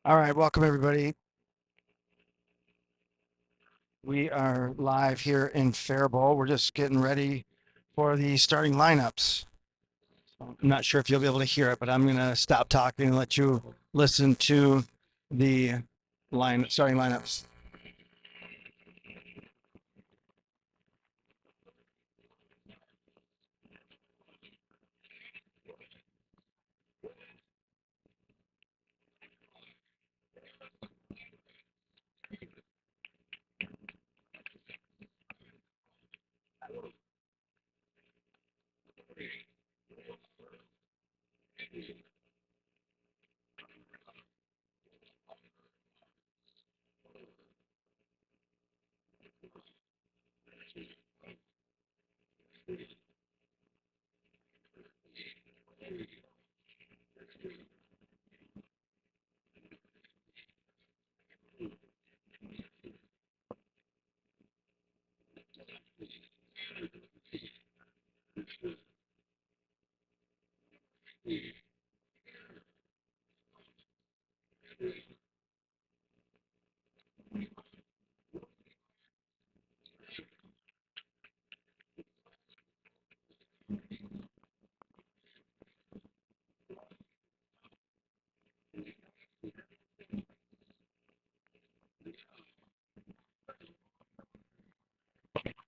All right, welcome everybody. We are live here in Faribault. We're just getting ready for the starting lineups. I'm not sure if you'll be able to hear it, but I'm going to stop talking and let you listen to the starting lineups.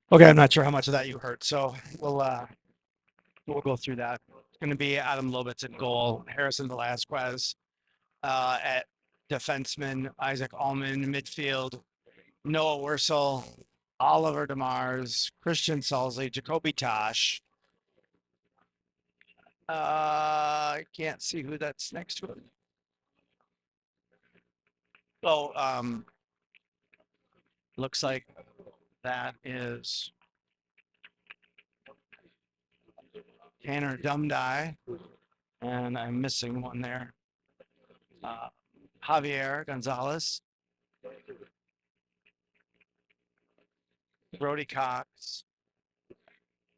Okay, I'm not sure how much of that you heard, so we'll go through that. It's going to be Adam Lobitz at goal, Harrison Velasquez at defenseman, Isaac Allman midfield, Noah Wursel, Oliver Demars, Christian Salzley, Jacoby Tosh. I can't see who that's next to him. Oh, looks like that is Tanner Dumdye, and I'm missing one there. Javier Gonzalez, Brody Cox,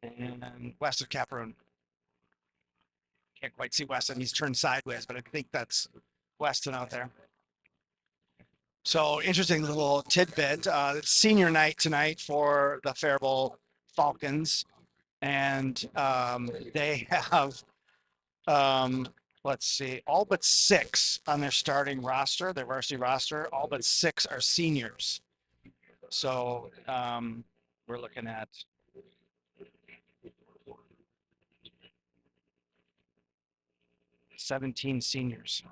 and Weston Cameron. Can't quite see Weston. He's turned sideways, but I think that's Weston out there. So interesting little tidbit. It's senior night tonight for the Faribault Falcons, and they have let's see, all but six on their starting roster, their varsity roster. All but six are seniors. So we're looking at 17 seniors.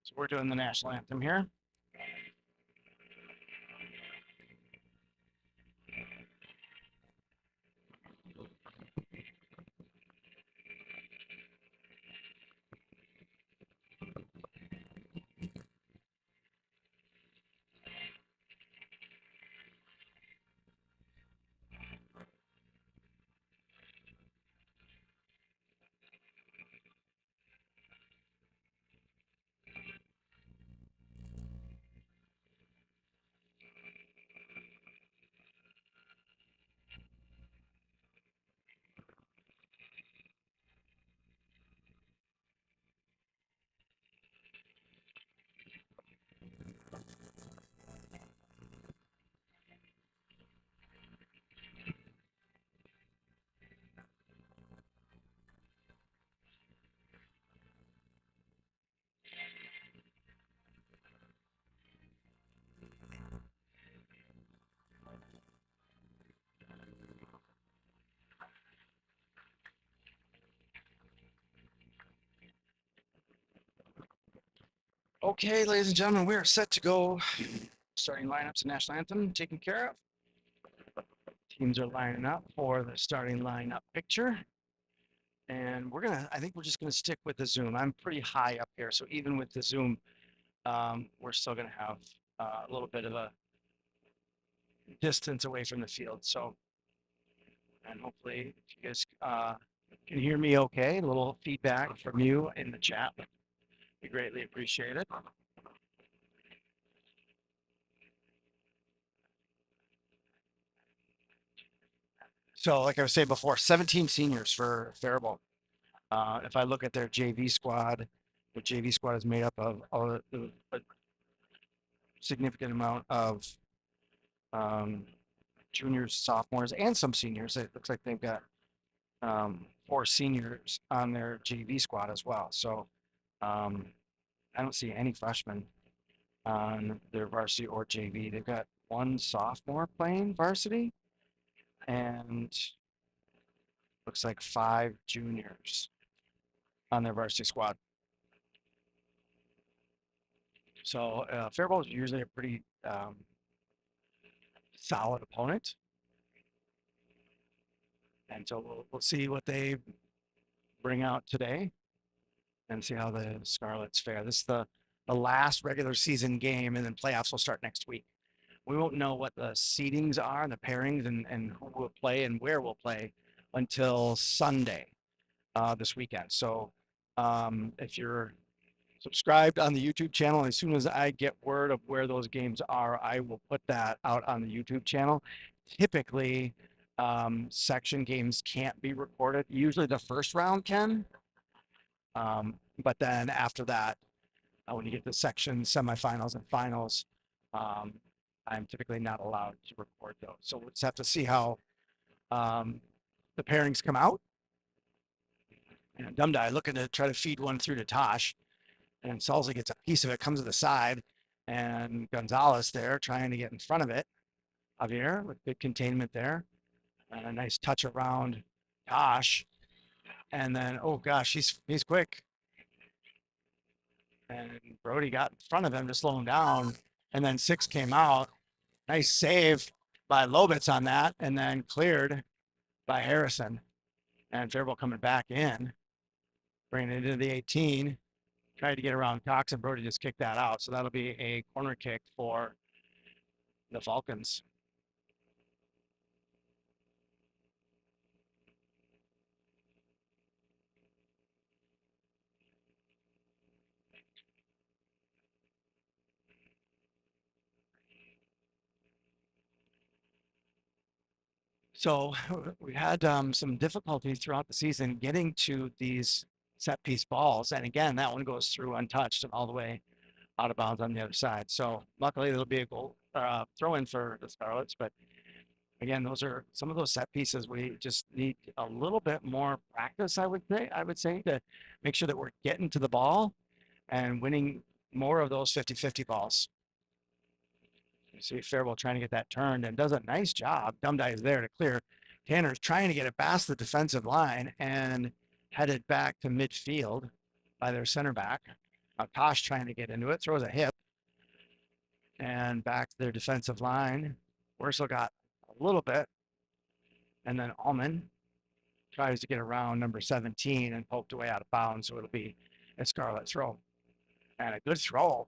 So we're doing the national anthem here. Okay, ladies and gentlemen, we are set to go. Starting lineups and national anthem taken care of. Teams are lining up for the starting lineup picture. And I think we're just gonna stick with the Zoom. I'm pretty high up here, so even with the Zoom, we're still gonna have a little bit of a distance away from the field. So, and hopefully if you guys can hear me okay, a little feedback from you in the chat would be greatly appreciated. So, like I was saying before, 17 seniors for Faribault. If I look at their JV squad, the JV squad is made up of significant amount of um, juniors, sophomores, and some seniors. It looks like they've got 4 seniors on their JV squad as well. So um, I don't see any freshmen on their varsity or JV. They've got 1 sophomore playing varsity and looks like 5 juniors on their varsity squad. So Faribault is usually a pretty solid opponent. And so we'll see what they bring out today and see how the Scarlets fare. This is the last regular season game, and then playoffs will start next week. We won't know what the seedings are and the pairings and who will play and where we'll play until Sunday this weekend. So if you're subscribed on the YouTube channel, as soon as I get word of where those games are, I will put that out on the YouTube channel. Typically, section games can't be recorded. Usually the first round can, but then after that, when you get to section semifinals and finals, I'm typically not allowed to record those. So we'll just have to see how the pairings come out. And Dumdai looking to try to feed one through to Tosh, and Salza gets a piece of it, comes to the side, and Gonzalez there trying to get in front of it. Javier with good containment there, and a nice touch around Tosh, and then oh gosh, he's quick. And Brody got in front of him to slow him down, and then 6 came out. Nice save by Lobitz on that, and then cleared by Harrison. And Faribault coming back in, bringing it into the 18. Tried to get around Cox, and Brody just kicked that out. So that'll be a corner kick for the Falcons. So we had some difficulties throughout the season getting to these set piece balls. And again, that one goes through untouched and all the way out of bounds on the other side. So luckily there'll be a goal throw in for the Scarlets. But again, those are some of those set pieces. We just need a little bit more practice, I would say, to make sure that we're getting to the ball and winning more of those 50-50 balls. You see Faribault trying to get that turned and does a nice job. Dumdai is there to clear. Tanner's trying to get it past the defensive line and headed back to midfield by their center back. Tosh trying to get into it, throws a hip and back to their defensive line. Wurzel got a little bit, and then Allman tries to get around number 17 and poked away out of bounds, so it'll be a Scarlet throw. And a good throw.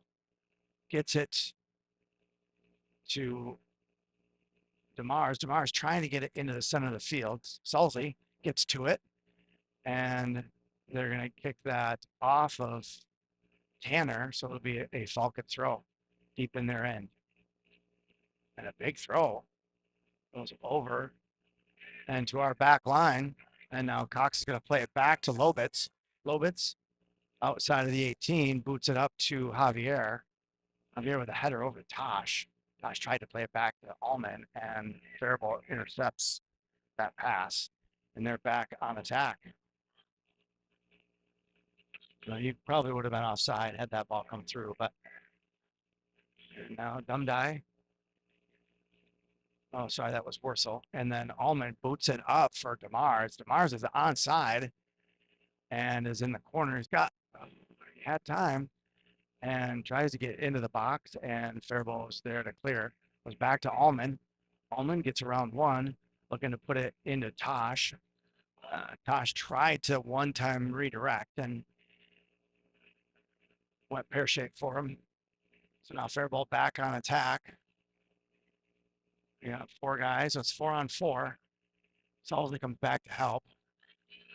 Gets it to DeMars. DeMars trying to get it into the center of the field. Sully gets to it, and they're going to kick that off of Tanner, so it'll be a Falcon throw deep in their end. And a big throw goes over and to our back line. And now Cox is going to play it back to Lobitz. Lobitz outside of the 18, boots it up to Javier. Javier with a header over to Tosh. Tosh tried to play it back to Allman, and Faribault intercepts that pass, and they're back on attack. You probably would have been offside had that ball come through, but now Dumdai. Oh, sorry, that was Wurzel. And then Allman boots it up for DeMars. DeMars is onside and is in the corner. He had time and tries to get into the box, and Faribault is there to clear. Goes back to Allman. Allman gets around one, looking to put it into Tosh. Tosh tried to one-time redirect and went pear-shaped for him. So now Faribault back on attack. Yeah, 4 guys. So it's 4-on-4. Salsley comes back to help.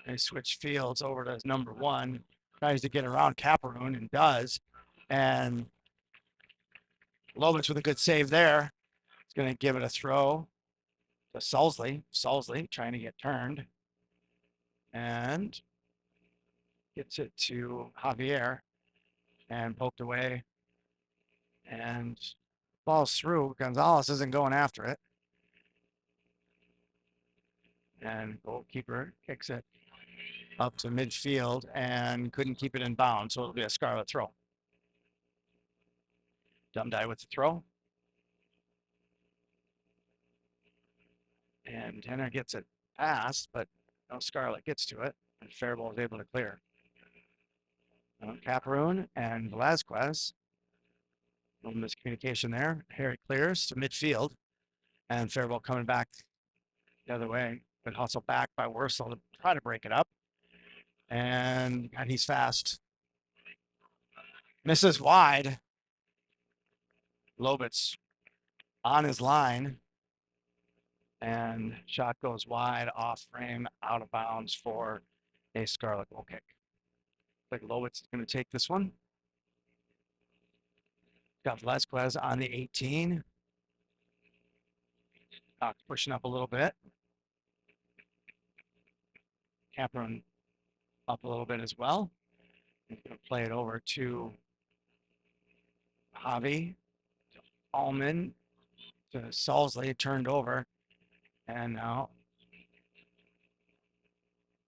They switch fields over to number 1. Tries to get around Caperoon and does. And Lovitz with a good save there. It's going to give it a throw to Salsley. Salsley trying to get turned. And gets it to Javier and poked away. And ball's through. Gonzalez isn't going after it. And goalkeeper kicks it up to midfield and couldn't keep it in bounds. So it'll be a scarlet throw. Dumdye with the throw. And Tanner gets it past, but no Scarlet gets to it. And Faribault is able to clear. Caperoon and Velazquez. No miscommunication there. Harry clears to midfield. And Faribault coming back the other way. But hustled back by Wursel to try to break it up. And he's fast. Misses wide. Lobitz on his line. And shot goes wide, off frame, out of bounds for a Scarlet goal kick. Like Lobitz is going to take this one. Got Velazquez on the 18. Pushing up a little bit. Cameron up a little bit as well. He's going to play it over to Javi, to Allman, to Salsley, turned over. And now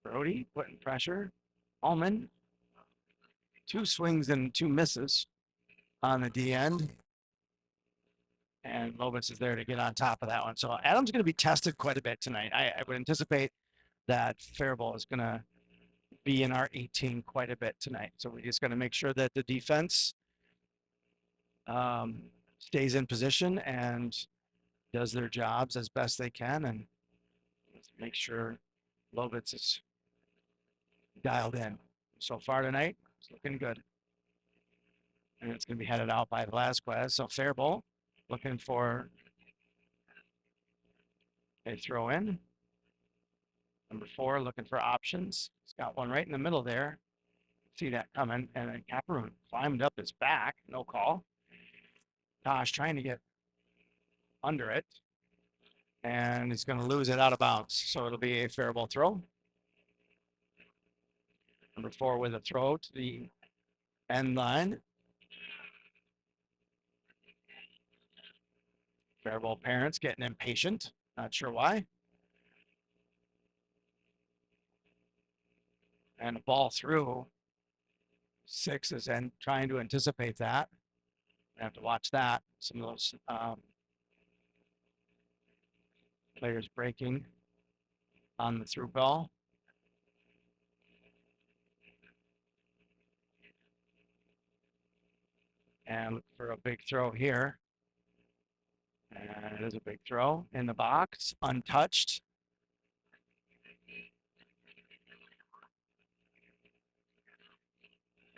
Brody putting pressure. Allman, 2 swings and 2 misses on the D end. And Lobitz is there to get on top of that one. So Adam's going to be tested quite a bit tonight. I would anticipate that Faribault is going to be in our 18 quite a bit tonight. So we just got to make sure that the defense stays in position and does their jobs as best they can, and make sure Lobitz is dialed in. So far tonight, it's looking good. And it's going to be headed out by Velazquez. So Faribault looking for a throw in. Number 4 looking for options. He's got one right in the middle there. See that coming. And then Caperoon climbed up his back. No call. Tosh trying to get under it. And he's going to lose it out of bounds. So it'll be a Faribault throw. Number 4 with a throw to the end line. Faribault parents getting impatient. Not sure why. And a ball through. 6 is trying to anticipate that. I have to watch that. Some of those players breaking on the through ball. And look for a big throw here. And it is a big throw in the box, untouched.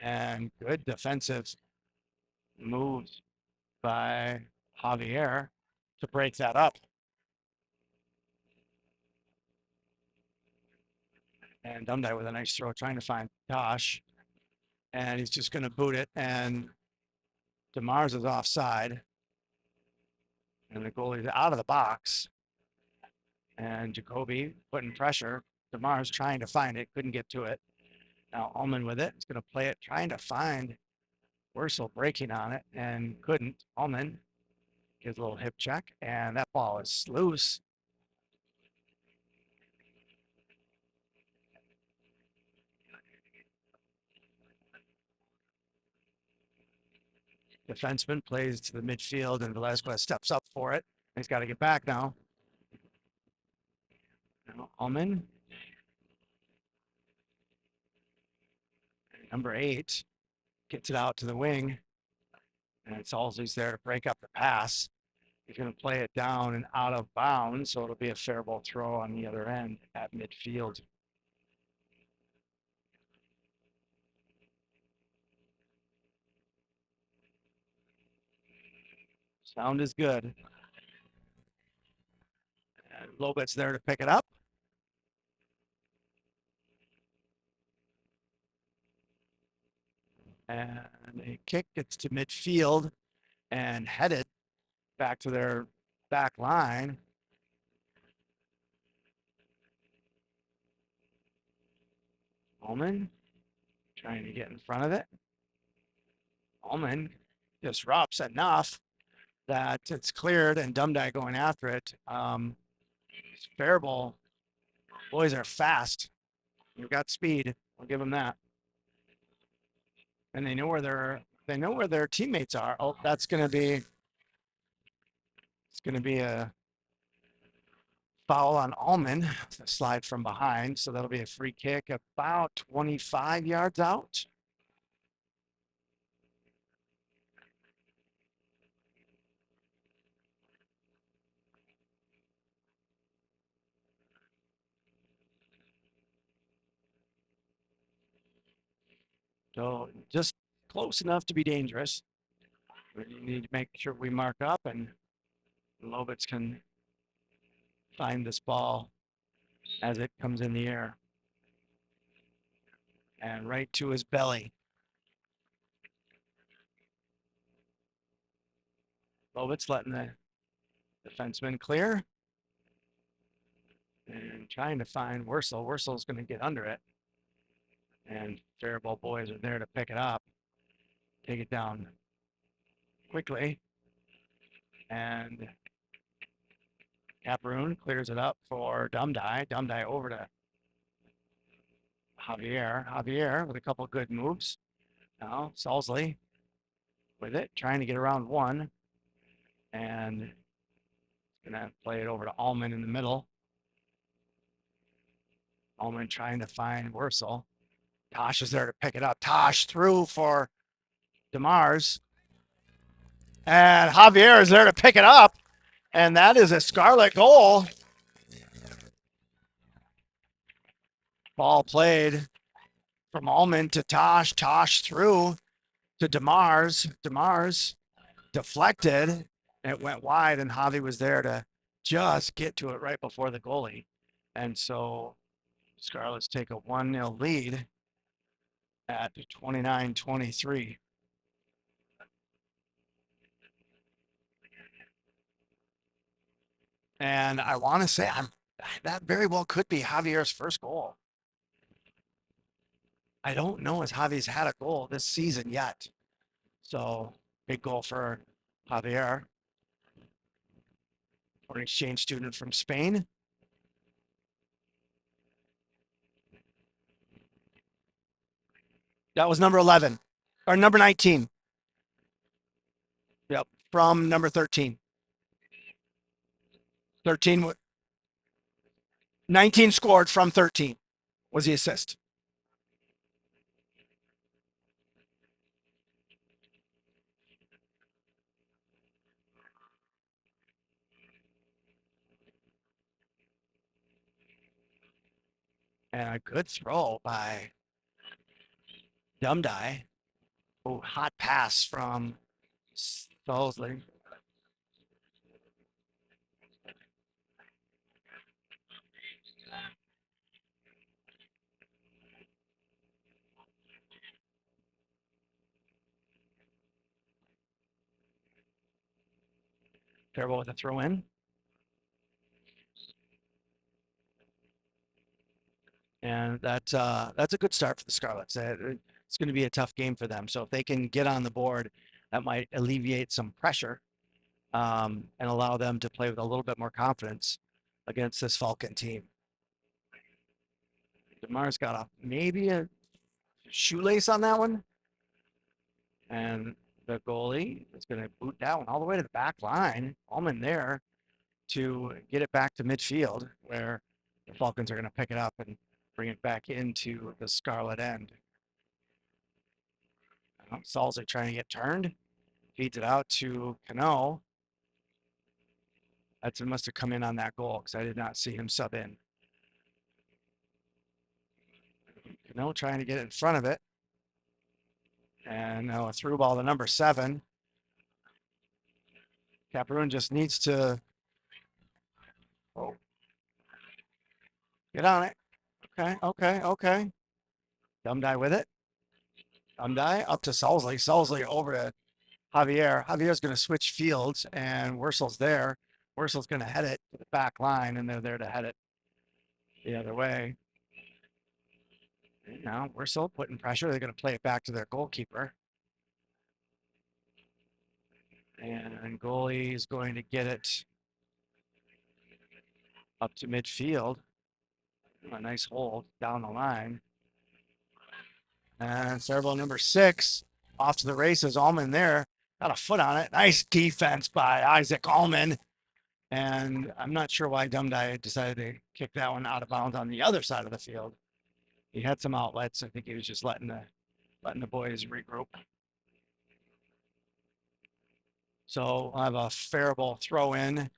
And good defensive moves by Javier to break that up. And Dumdye with a nice throw, trying to find Tosh. And he's just going to boot it. And DeMars is offside. And the goalie's out of the box. And Jacoby putting pressure. DeMars trying to find it, couldn't get to it. Now Allman with it. He's going to play it, trying to find Wursel breaking on it, and couldn't. Allman gives a little hip check, and that ball is loose. Defenseman plays to the midfield, and Velazquez steps up for it. He's got to get back now. Allman. Number 8 gets it out to the wing, and it's Halsey's there to break up the pass. He's going to play it down and out of bounds, so it'll be a Faribault throw on the other end at midfield. Sound is good. And Lobitz there to pick it up. And a kick gets to midfield and headed back to their back line. Allman trying to get in front of it. Allman disrupts enough that it's cleared and Dumdai going after it. Faribault boys are fast. They've got speed. I'll give them that. And they know where their teammates are. Oh, it's gonna be a foul on Allman, a slide from behind. So that'll be a free kick about 25 yards out. So just close enough to be dangerous. We need to make sure we mark up and Lovitz can find this ball as it comes in the air and right to his belly. Lovitz letting the defenseman clear and trying to find Wursel. Wursel's going to get under it. And Faribault boys are there to pick it up, take it down quickly. And Caparoon clears it up for Dumdai. Dumdai over to Javier. Javier with a couple good moves. Now Salsley with it, trying to get around one. And gonna play it over to Allman in the middle. Allman trying to find Wursel. Tosh is there to pick it up. Tosh through for DeMars. And Javier is there to pick it up. And that is a Scarlet goal. Ball played from Allman to Tosh. Tosh through to DeMars. DeMars deflected. It went wide, and Javi was there to just get to it right before the goalie. And so Scarlets take a 1-0 lead at 29-23. And I want to say that very well could be Javier's first goal. I don't know if Javier's had a goal this season yet. So big goal for Javier, foreign exchange student from Spain. That was number 11 or number 19. Yep, from number 13. 13, 19 scored from 13 was the assist. And a good throw by Dumdai. Oh, hot pass from Stolzley. Faribault with a throw in. And that's a good start for the Scarlets. It's going to be a tough game for them. So if they can get on the board, that might alleviate some pressure and allow them to play with a little bit more confidence against this Falcon team. DeMar's got maybe a shoelace on that one. And the goalie is going to boot that one all the way to the back line. Allman there to get it back to midfield where the Falcons are going to pick it up and bring it back into the Scarlet end. Salzer trying to get turned, feeds it out to Cano. That must have come in on that goal because I did not see him sub in. Cano trying to get in front of it. And now a through ball to number 7. Caparoon just needs to get on it. Okay. Dumdai with it. Dumdai up to Salsley. Salsley over to Javier. Javier's going to switch fields, and Wursel's there. Wursel's going to head it to the back line, and they're there to head it the other way. Now Wursel putting pressure. They're going to play it back to their goalkeeper. And goalie is going to get it up to midfield. A nice hold down the line. And Faribault number 6 off to the races. Allman there got a foot on it. Nice defense by Isaac Allman. And I'm not sure why Dumdai decided to kick that one out of bounds on the other side of the field. He had some outlets. I think he was just letting the boys regroup. So I have a Faribault throw in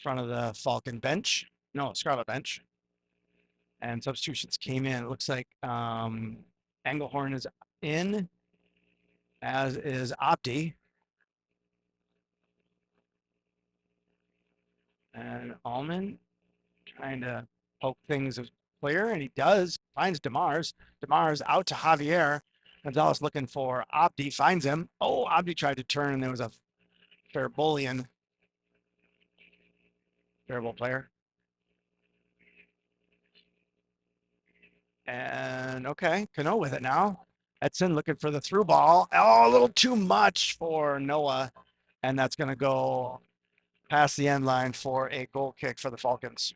front of the Falcon bench. No, Scarlet bench. And substitutions came in. It looks like Engelhorn is in, as is Opti. And Allman trying to poke things clear, and he does. Finds Demars. Demars out to Javier. Gonzalez looking for Opti. Finds him. Oh, Opti tried to turn, and there was a Faribault player. And okay, Cano with it now. Edson looking for the through ball. Oh, a little too much for Noah. And that's going to go past the end line for a goal kick for the Falcons.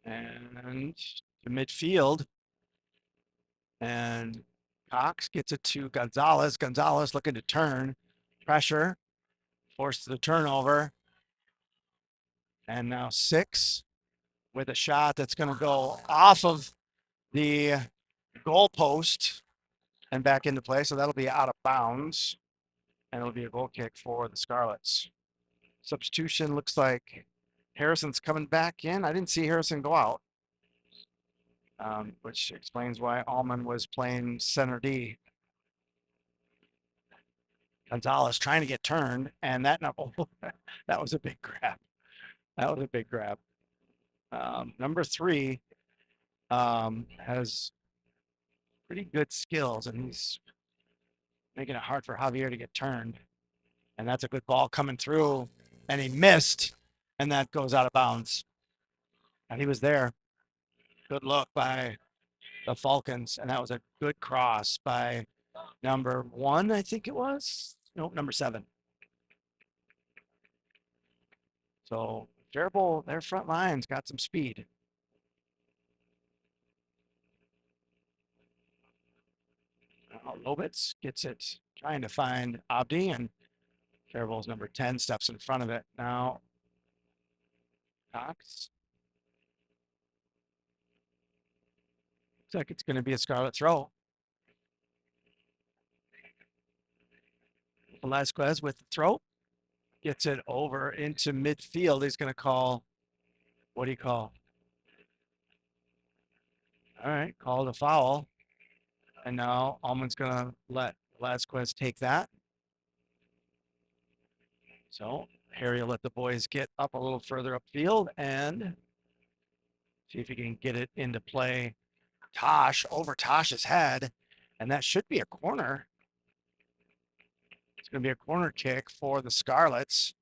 And to midfield. And Cox gets it to Gonzalez. Gonzalez looking to turn. Pressure. Forced the turnover. And now 6 with a shot that's going to go off of the goal post and back into play. So that'll be out of bounds. And it'll be a goal kick for the Scarlets. Substitution looks like Harrison's coming back in. I didn't see Harrison go out, which explains why Allman was playing center D. Gonzalez trying to get turned, and that that was a big grab. That was a big grab. Number 3 has pretty good skills, and he's making it hard for Javier to get turned. And that's a good ball coming through, and he missed, and that goes out of bounds. And he was there. Good look by the Falcons, and that was a good cross by number 1, I think it was. Nope, number 7. So Faribault, their front line's got some speed. Lobitz gets it, trying to find Abdi, and Faribault's number 10 steps in front of it. Now Cox. Looks like it's going to be a Scarlet throw. Velasquez with the throw. Gets it over into midfield. He's going to call, what do you call? All right, call the foul. And now Allman's going to let Velasquez take that. So Harry will let the boys get up a little further upfield and see if he can get it into play. Tosh over Tosh's head, and that should be a corner. It's going to be a corner kick for the Scarlets.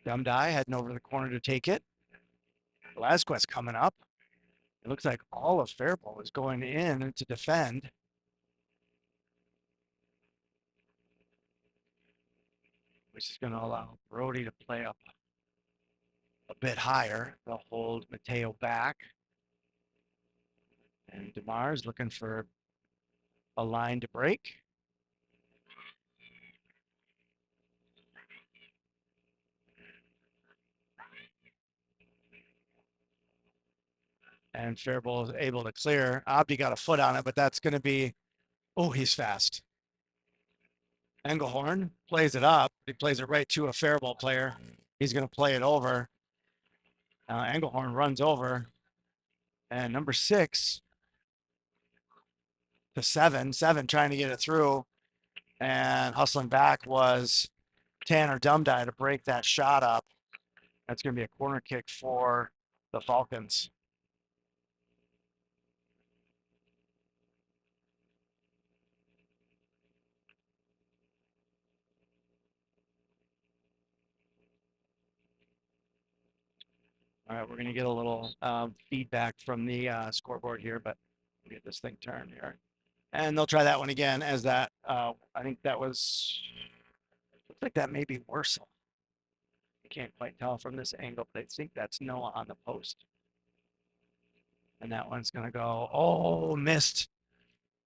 Dumdai heading over to the corner to take it. Velasquez coming up. It looks like all of Faribault is going in to defend. Which is going to allow Brody to play up a bit higher. They'll hold Mateo back. And DeMar's looking for a line to break. And Faribault is able to clear. Abdi got a foot on it, but that's going to be, oh, he's fast. Engelhorn plays it up. He plays it right to a Faribault player. He's going to play it over. Engelhorn runs over. And number 6 to 7 trying to get it through. And hustling back was Tanner Dumdai to break that shot up. That's going to be a corner kick for the Falcons. All right, we're going to get a little feedback from the scoreboard here, but we'll get this thing turned here. And they'll try that one again as that. I think that was, looks like that may be Worcel. You can't quite tell from this angle, but I think that's Noah on the post. And that one's going to go, oh, missed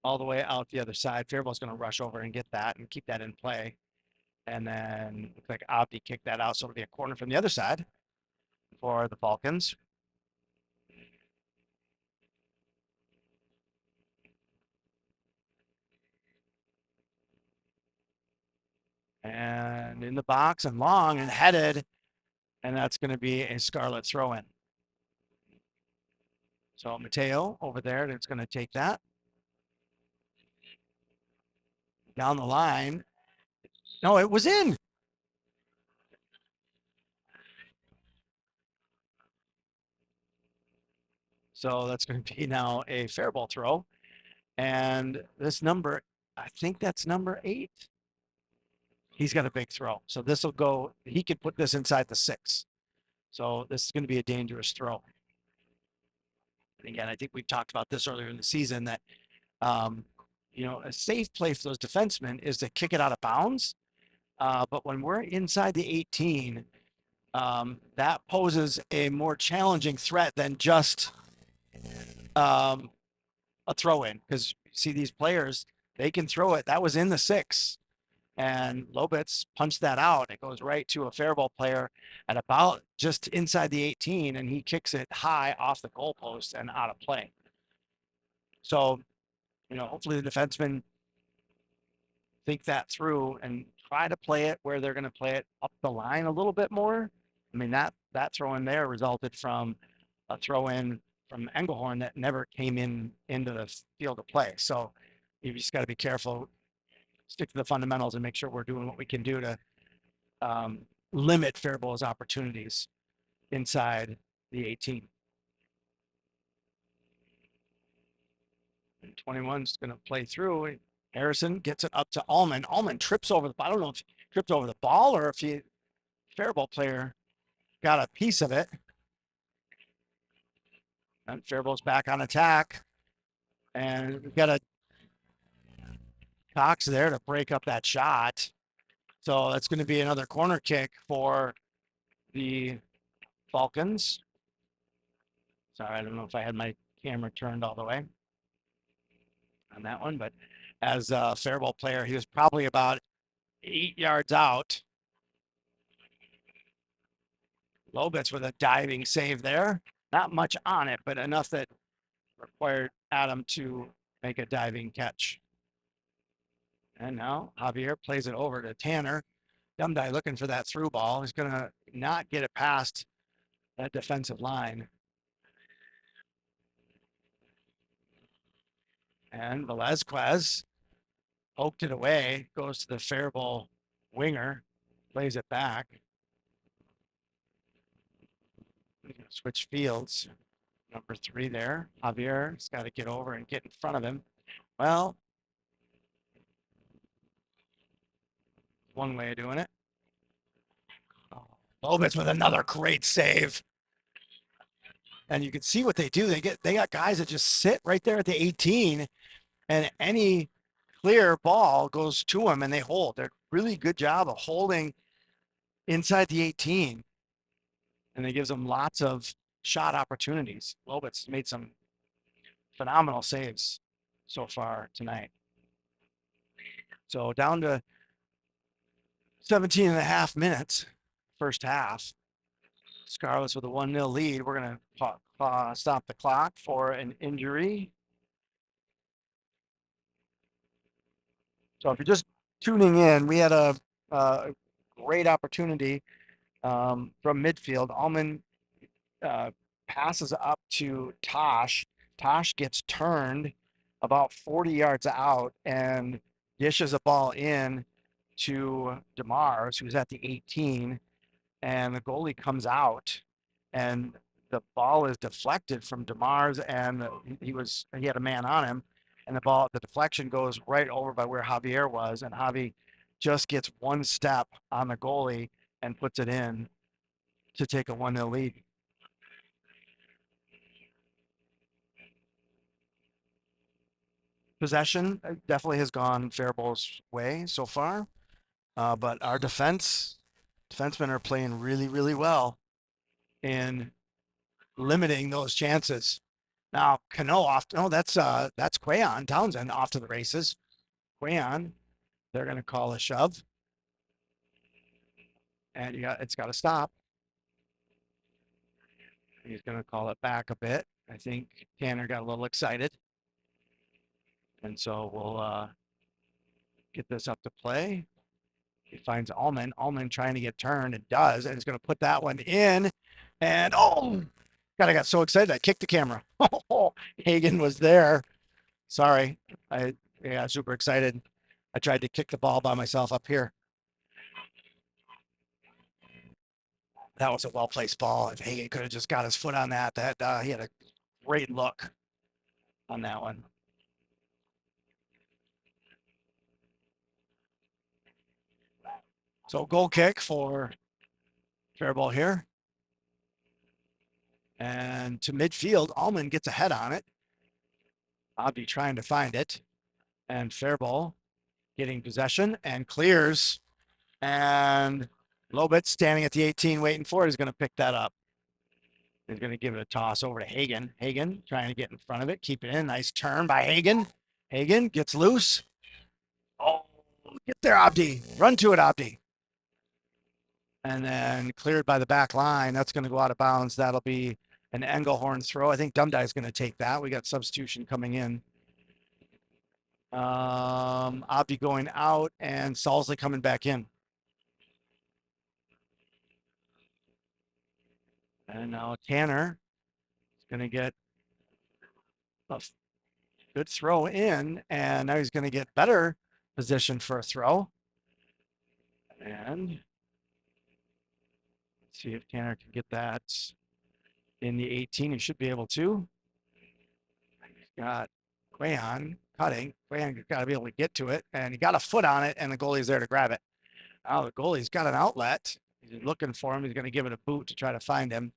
all the way out the other side. Faribault's going to rush over and get that and keep that in play. And then looks like Abdi kicked that out. So it'll be a corner from the other side for the Falcons. And in the box and long and headed. And that's going to be a Scarlet throw in. So Mateo over there, that's going to take that down the line. No, it was in. So that's going to be now a Faribault throw. And this number, I think that's number 8. He's got a big throw. So this will go, he could put this inside the 6. So this is going to be a dangerous throw. And again, I think we've talked about this earlier in the season that, a safe play for those defensemen is to kick it out of bounds. But when we're inside the 18, that poses a more challenging threat than just a throw in. Because see, these players, they can throw it. That was in the 6. And Lobitz punched that out. It goes right to a Faribault player at about just inside the 18, and he kicks it high off the goalpost and out of play. So, hopefully the defensemen think that through and try to play it where they're going to play it up the line a little bit more. I mean, that throw in there resulted from a throw in from Engelhorn that never came into the field of play. So you just got to be careful, stick to the fundamentals, and make sure we're doing what we can do to limit Faribault's opportunities inside the 18. And 21's going to play through. Harrison gets it up to Allman. Allman trips over the, I don't know if he tripped over the ball or if he, Faribault player got a piece of it. And Faribault's back on attack. And we've got a Cox there to break up that shot. So that's going to be another corner kick for the Falcons. Sorry, I don't know if I had my camera turned all the way on that one, but as a Faribault player, he was probably about 8 yards out. Lobitz with a diving save there. Not much on it, but enough that required Adam to make a diving catch. And now Javier plays it over to Tanner. Dumdai looking for that through ball. He's going to not get it past that defensive line. And Velazquez poked it away, goes to the Faribault winger, plays it back. Switch fields. Number 3 there. Javier's got to get over and get in front of him. Well, one way of doing it. Lobitz with another great save. And you can see what they do. They got guys that just sit right there at the 18, and any clear ball goes to them and they hold. They're really good job of holding inside the 18. And it gives them lots of shot opportunities. Lobitz made some phenomenal saves so far tonight. So down to 17 and a half minutes, first half. Scarlets with a 1-0 lead. We're going to stop the clock for an injury. So if you're just tuning in, we had a great opportunity from midfield. Allman passes up to Tosh. Tosh gets turned about 40 yards out and dishes a ball in to DeMars, who's at the 18, and the goalie comes out, and the ball is deflected from DeMars, and he had a man on him, and the deflection goes right over by where Javier was, and Javi just gets one step on the goalie and puts it in to take a 1-0 lead. possession definitely has gone Faribault's way so far. But our defensemen are playing really, really well in limiting those chances. Now Cano off. No, that's Quayon Townsend off to the races. Quayon, they're going to call a shove, and it's got to stop. He's going to call it back a bit. I think Tanner got a little excited, and so we'll get this up to play. He finds Allman. Allman trying to get turned. It does, and it's going to put that one in. And oh, God, I got so excited. I kicked the camera. Oh, Hagen was there. Sorry. I got super excited. I tried to kick the ball by myself up here. That was a well placed ball. If Hagen could have just got his foot on that, he had a great look on that one. So goal kick for Faribault here. And to midfield, Allman gets a head on it. I'll be trying to find it. And Faribault getting possession and clears. And Lobit standing at the 18 waiting for it is going to pick that up. He's going to give it a toss over to Hagen. Hagen trying to get in front of it, keep it in. Nice turn by Hagen. Hagen gets loose. Oh, get there, Abdi. Run to it, Abdi. And then cleared by the back line. That's going to go out of bounds. That'll be an Engelhorn throw. I think Dumdai is going to take that. We got substitution coming in. Abdi going out and Salsley coming back in. And now Tanner is going to get a good throw in, and now he's going to get better position for a throw. And let's see if Tanner can get that in the 18. He should be able to. He's got Quayon cutting. Quayon's got to be able to get to it, and he got a foot on it, and the goalie's there to grab it. Now the goalie's got an outlet. He's looking for him. He's going to give it a boot to try to find him.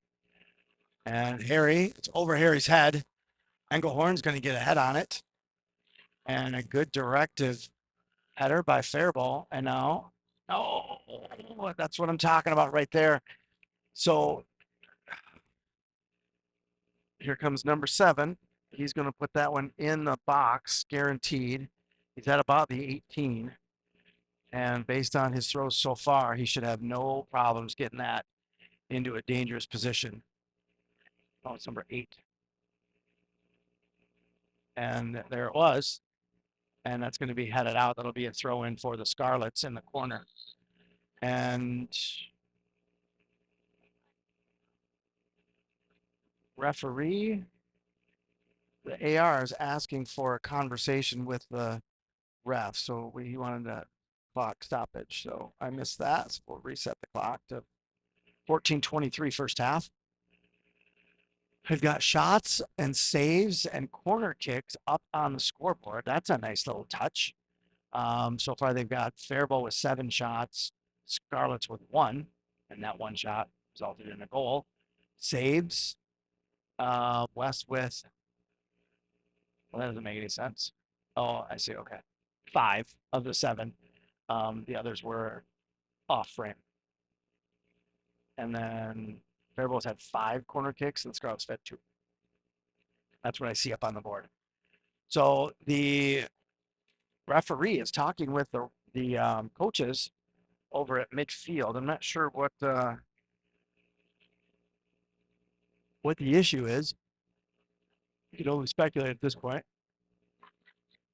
And Harry, it's over Harry's head. Engelhorn's going to get a head on it. And a good directive header by Faribault. And now, oh, that's what I'm talking about right there. So here comes number 7. He's going to put that one in the box, guaranteed. He's at about the 18. And based on his throws so far, he should have no problems getting that into a dangerous position. Oh, it's number 8. And there it was. And that's going to be headed out. That'll be a throw in for the Scarlets in the corner. And referee, the AR is asking for a conversation with the ref. So he wanted a clock stoppage. So I missed that. So we'll reset the clock to 14:23 first half. I've got shots and saves and corner kicks up on the scoreboard. That's a nice little touch. So far, they've got Faribault with 7 shots, Scarlets with 1, and that 1 shot resulted in a goal. Saves, West with, well, that doesn't make any sense. Oh, I see. Okay. 5 of the 7. The others were off frame. And then Faribault's had 5 corner kicks, and Scarlets had 2. That's what I see up on the board. So the referee is talking with the coaches over at midfield. I'm not sure what the issue is. You can only speculate at this point.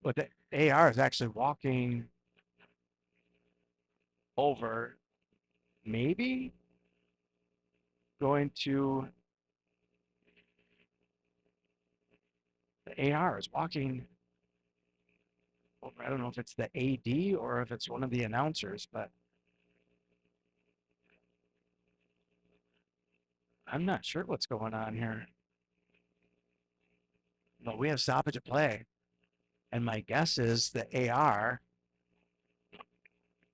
But the AR is actually walking over, maybe going to the AR is walking over. I don't know if it's the AD or if it's one of the announcers, but I'm not sure what's going on here. But we have stoppage of play. And my guess is the AR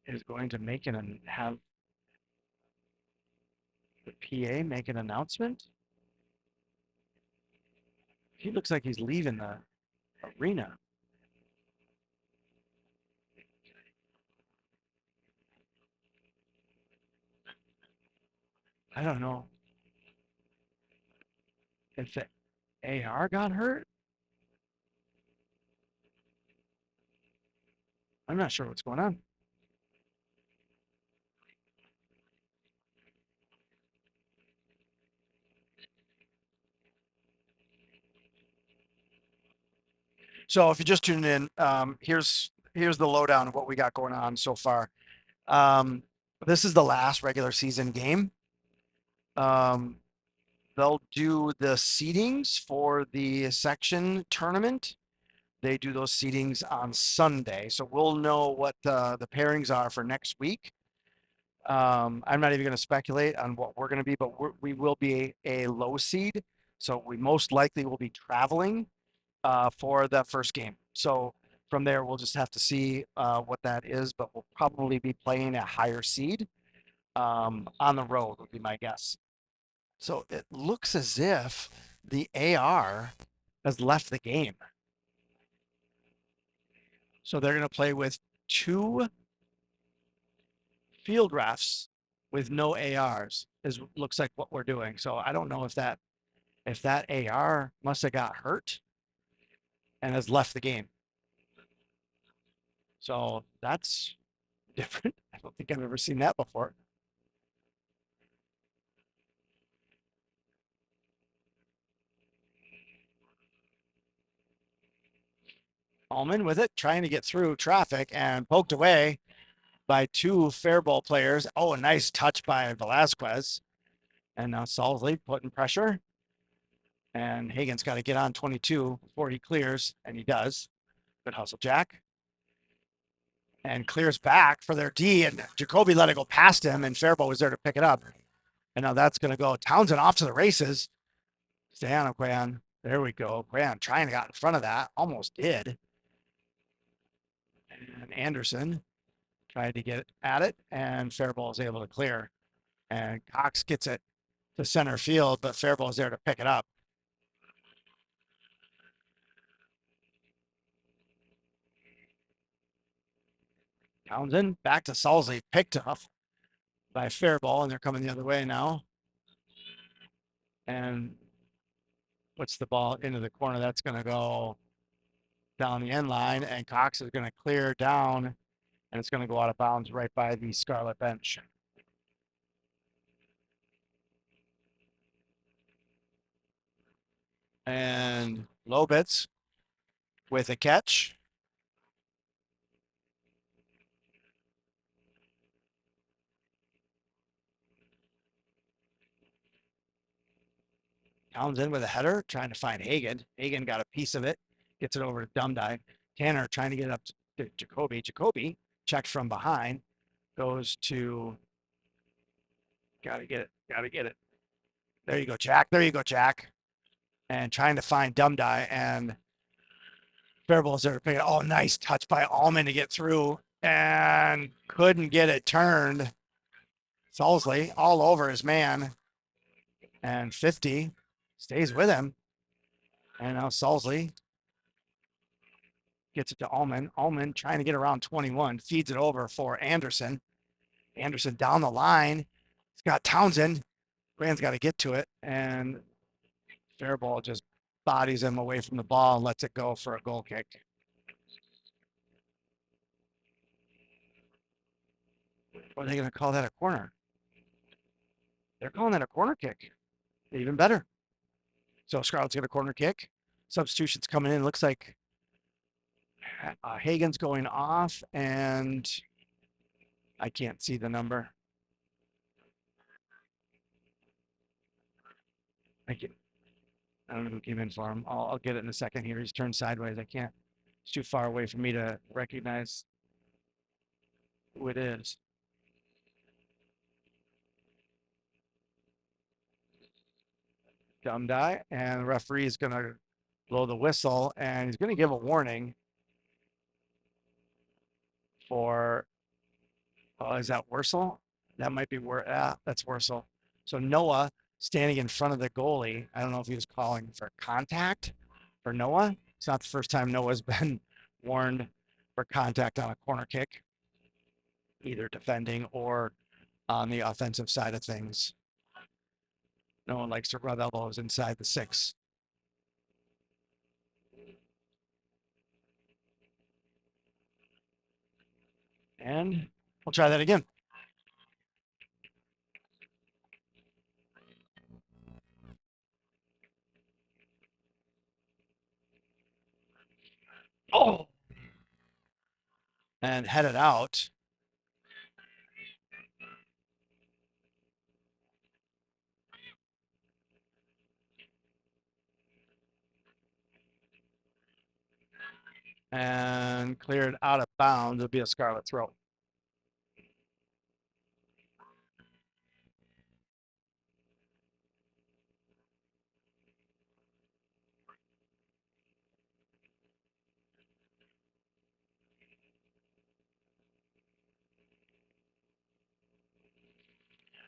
is going to make have the PA make an announcement. He looks like he's leaving the arena. I don't know if the AR got hurt. I'm not sure what's going on. So if you just tuned in, here's the lowdown of what we got going on so far. Um, this is the last regular season game. Um, they'll do the seedings for the section tournament. They do those seedings on Sunday, so we'll know what the pairings are for next week. I'm not even going to speculate on what we're going to be, but we will be a low seed, so we most likely will be traveling for the first game. So from there, we'll just have to see what that is, but we'll probably be playing a higher seed on the road, would be my guess. So it looks as if the AR has left the game. So they're going to play with two field refs with no ARs. Is looks like what we're doing. So I don't know if that AR must have got hurt and has left the game. So that's different. I don't think I've ever seen that before. Allman with it, trying to get through traffic and poked away by two Faribault players. Oh, a nice touch by Velasquez. And now Salsley putting pressure. And Hagen's got to get on 22 before he clears, and he does. Good hustle, Jack. And clears back for their D, and Jacoby let it go past him, and Faribault was there to pick it up. And now that's going to go. Townsend off to the races. Stay on him, Quayan. There we go. Quayan trying to get in front of that. Almost did. And Anderson tried to get at it, and Faribault is able to clear. And Cox gets it to center field, but Faribault is there to pick it up. Townsend back to Salsley, picked up by Faribault, and they're coming the other way now. And puts the ball into the corner. That's going to go down the end line, and Cox is going to clear down, and it's going to go out of bounds right by the Scarlet bench. And Lobitz with a catch. Townsend with a header, trying to find Hagen. Hagen got a piece of it, gets it over to Dumdye. Tanner trying to get up to Jacoby. Jacoby checked from behind, goes to, gotta get it, gotta get it. There you go, Jack. There you go, Jack. And trying to find Dumdye, and Faribault is there to pick it. Oh, nice touch by Allman to get through, and couldn't get it turned. Salsley all over his man, and 50 stays with him. And now Salsley gets it to Allman. Allman trying to get around 21, feeds it over for Anderson. Anderson down the line. He's got Townsend. Grant's got to get to it, and Faribault just bodies him away from the ball and lets it go for a goal kick. Or are they going to call that a corner? They're calling that a corner kick. Even better. So Scarlett's got a corner kick. Substitutions coming in. Looks like Hagen's going off, and I can't see the number. I can I don't know who came in for him. I'll get it in a second here. He's turned sideways. I can't. It's too far away for me to recognize who it is. Dumb die, and the referee is going to blow the whistle, and he's going to give a warning for. Oh, is that Wursel? That might be where. That's Wursel. So Noah standing in front of the goalie. I don't know if he was calling for contact for Noah. It's not the first time Noah's been warned for contact on a corner kick, either defending or on the offensive side of things. No one likes to rub elbows inside the 6. And we'll try that again. Oh, and headed out. And cleared out of bounds. It'll be a scarlet throw.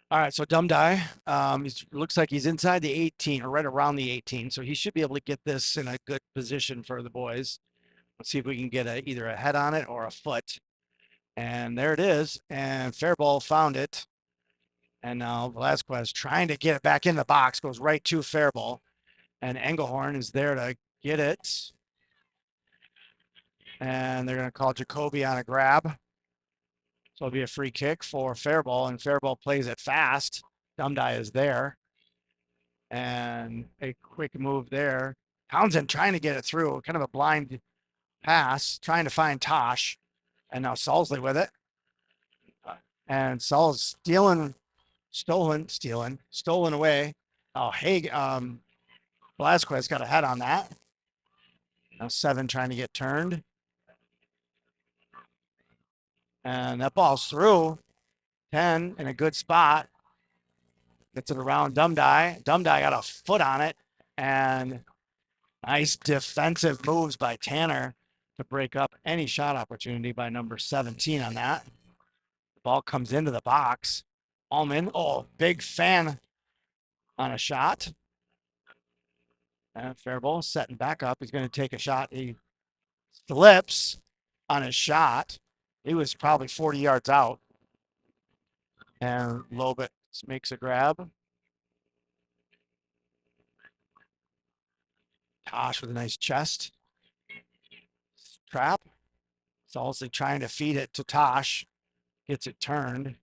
All right, so Dumb Die, looks like he's inside the 18 or right around the 18, so he should be able to get this in a good position for the boys. Let's see if we can get either a head on it or a foot. And there it is. And Faribault found it. And now Velasquez trying to get it back in the box, goes right to Faribault. And Engelhorn is there to get it. And they're going to call Jacoby on a grab. So it'll be a free kick for Faribault, and Faribault plays it fast. Dumb Die is there. And a quick move there. Townsend trying to get it through, kind of a blind pass, trying to find Tosh. And now Salsley with it. And Saul's stolen away. Oh, hey, Velasquez got a head on that. Now 7 trying to get turned. And that ball's through. 10 in a good spot. Gets it around Dumb Die. Dumb Die got a foot on it. And nice defensive moves by Tanner to break up any shot opportunity by number 17 on that. The ball comes into the box. Allman, oh, big fan on a shot. And Faribault setting back up. He's going to take a shot. He slips on his shot. He was probably 40 yards out. And Lobit makes a grab. Tosh with a nice chest. Trap. It's also trying to feed it to Tosh. Gets it turned.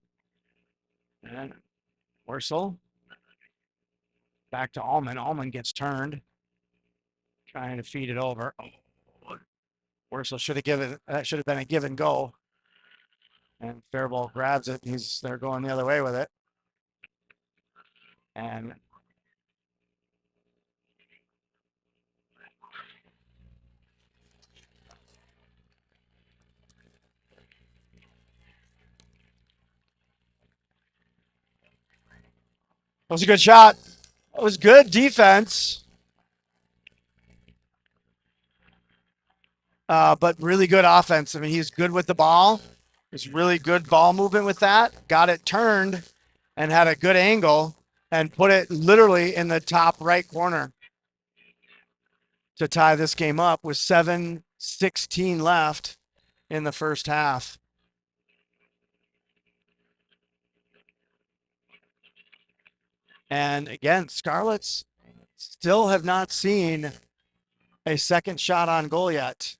And Worsel. Back to Allman. Allman gets turned. Trying to feed it over. Oh, Worsel should have given that should have been a give and go. And Faribault grabs it. They're going the other way with it. And it was a good shot. It was good defense. But really good offense. I mean, he's good with the ball. It's really good ball movement with that. Got it turned and had a good angle and put it literally in the top right corner to tie this game up with 7:16 left in the first half. And again, Scarlets still have not seen a second shot on goal yet.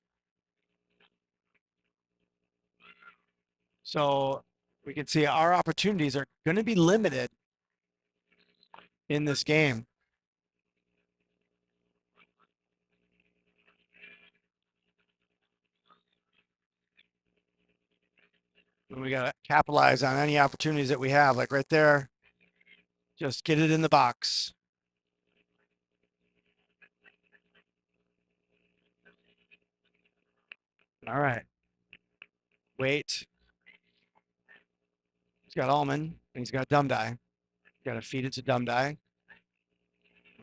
So we can see our opportunities are going to be limited in this game. We got to capitalize on any opportunities that we have, like right there. Just get it in the box. All right. Wait. He's got Allman, and he's got Dumb Die. Got to feed it to Dumb Die.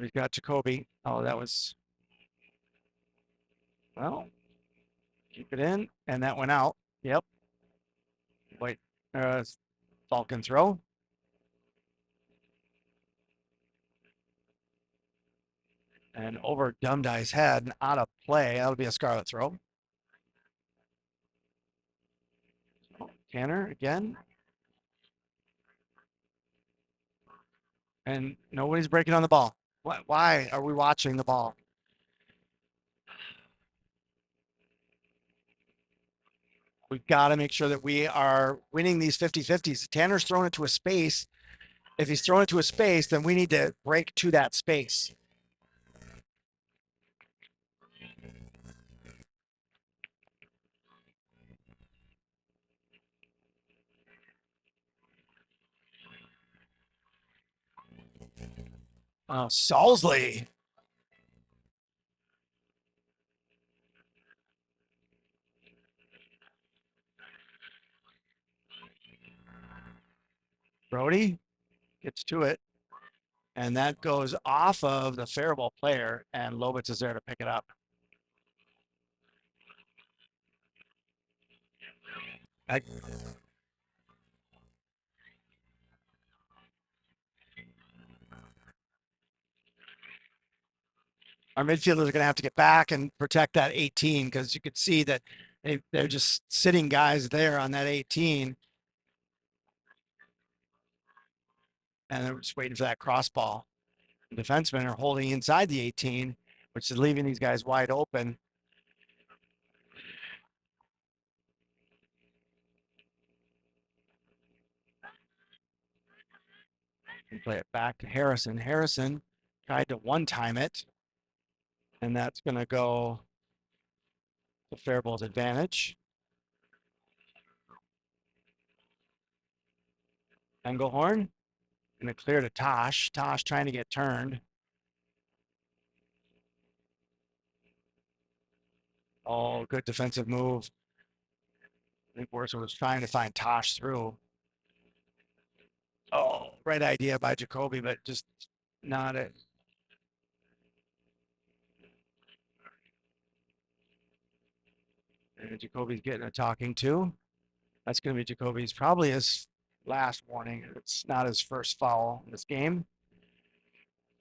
We've got Jacoby. Oh, that was, well, keep it in, and that went out. Yep. Wait, Falcon throw. And over Dumb Die's head and out of play. That'll be a Scarlet throw. Tanner again. And nobody's breaking on the ball. Why are we watching the ball? We've got to make sure that we are winning these 50-50s. Tanner's throwing it to a space. If he's throwing it to a space, then we need to break to that space. Oh, Salsley. Brody gets to it. And that goes off of the Faribault player, and Lobitz is there to pick it up. I, our midfielders are going to have to get back and protect that 18 because you could see that they're just sitting guys there on that 18, and they're just waiting for that cross ball. The defensemen are holding inside the 18, which is leaving these guys wide open. And play it back to Harrison. Harrison tried to one-time it, and that's going to go to Faribault's advantage. Engelhorn going to clear to Tosh. Tosh trying to get turned. Oh, good defensive move. I think Worcester was trying to find Tosh through. Oh, right idea by Jacoby, but just not it. And Jacoby's getting a talking to. That's going to be Jacoby's probably his last warning. It's not his first foul in this game.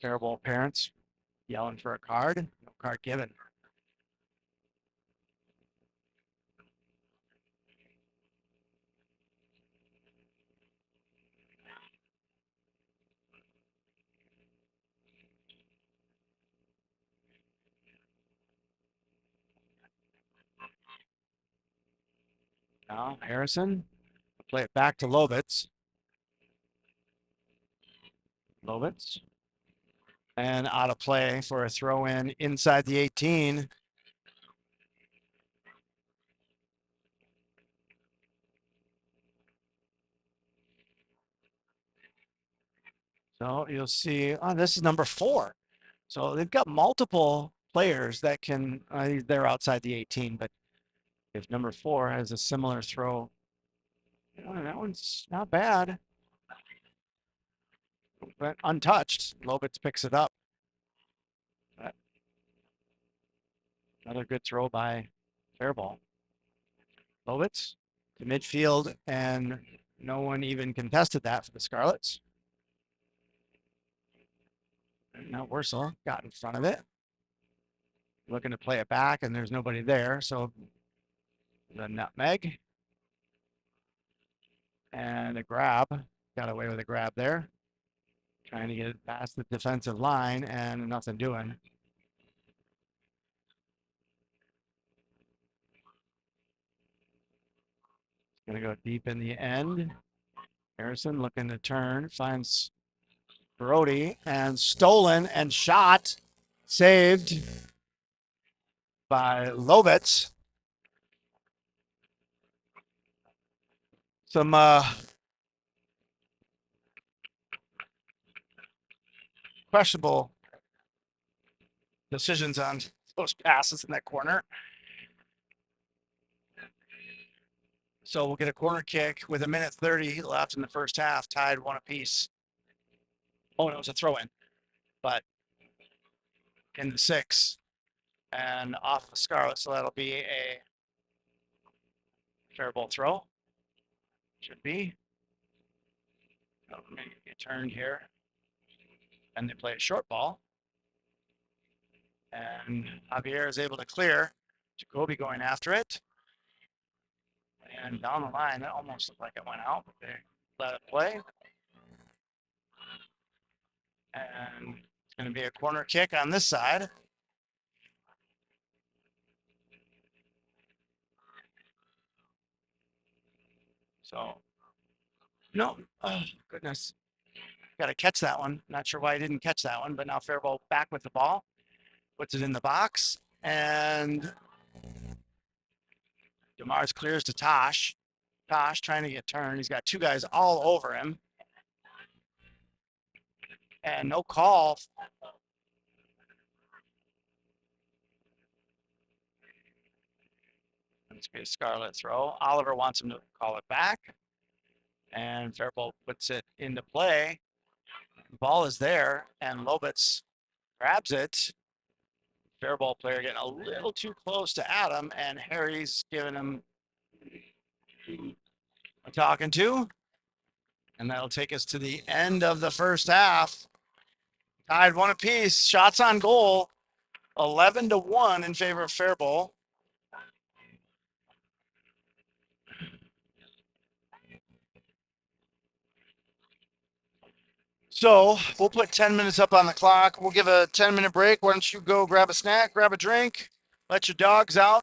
Terrible parents yelling for a card. No card given. Now Harrison play it back to Lobitz. Lobitz. And out of play for a throw in inside the 18. So you'll see, oh, this is number 4. So they've got multiple players that can, they're outside the 18, but if number 4 has a similar throw, that one's not bad. But untouched, Lobitz picks it up. Another good throw by Faribault. Lobitz to midfield, and no one even contested that for the Scarlets. Now Wursel got in front of it, looking to play it back, and there's nobody there. So the nutmeg and a grab. Got away with a grab there. Trying to get it past the defensive line and nothing doing. Going to go deep in the end. Harrison looking to turn, finds Brody and stolen and shot. Saved by Lobitz. Some questionable decisions on those passes in that corner. So we'll get a corner kick with 1:30 left in the first half, tied 1 apiece. Oh, no, it was a throw in, but in the 6 and off the Scarlet. So that'll be a Faribault throw. Should be. Oh, maybe get turned here. And they play a short ball. And Javier is able to clear. Jacoby going after it. And down the line, that almost looked like it went out, but they let it play. And it's going to be a corner kick on this side. So, no, oh, goodness. Got to catch that one. Not sure why I didn't catch that one, but now Faribault back with the ball, puts it in the box, and DeMars clears to Tosh. Tosh trying to get turned. He's got two guys all over him. And no call. It's going to be a Scarlet throw. Oliver wants him to call it back. And Faribault puts it into play. The ball is there, and Lobitz grabs it. Faribault player getting a little too close to Adam, and Harry's giving him a talking to. And that'll take us to the end of the first half. Tied one apiece. Shots on goal, 11-1 in favor of Faribault. So we'll put 10 minutes up on the clock. We'll give a 10-minute break. Why don't you go grab a snack, grab a drink, let your dogs out,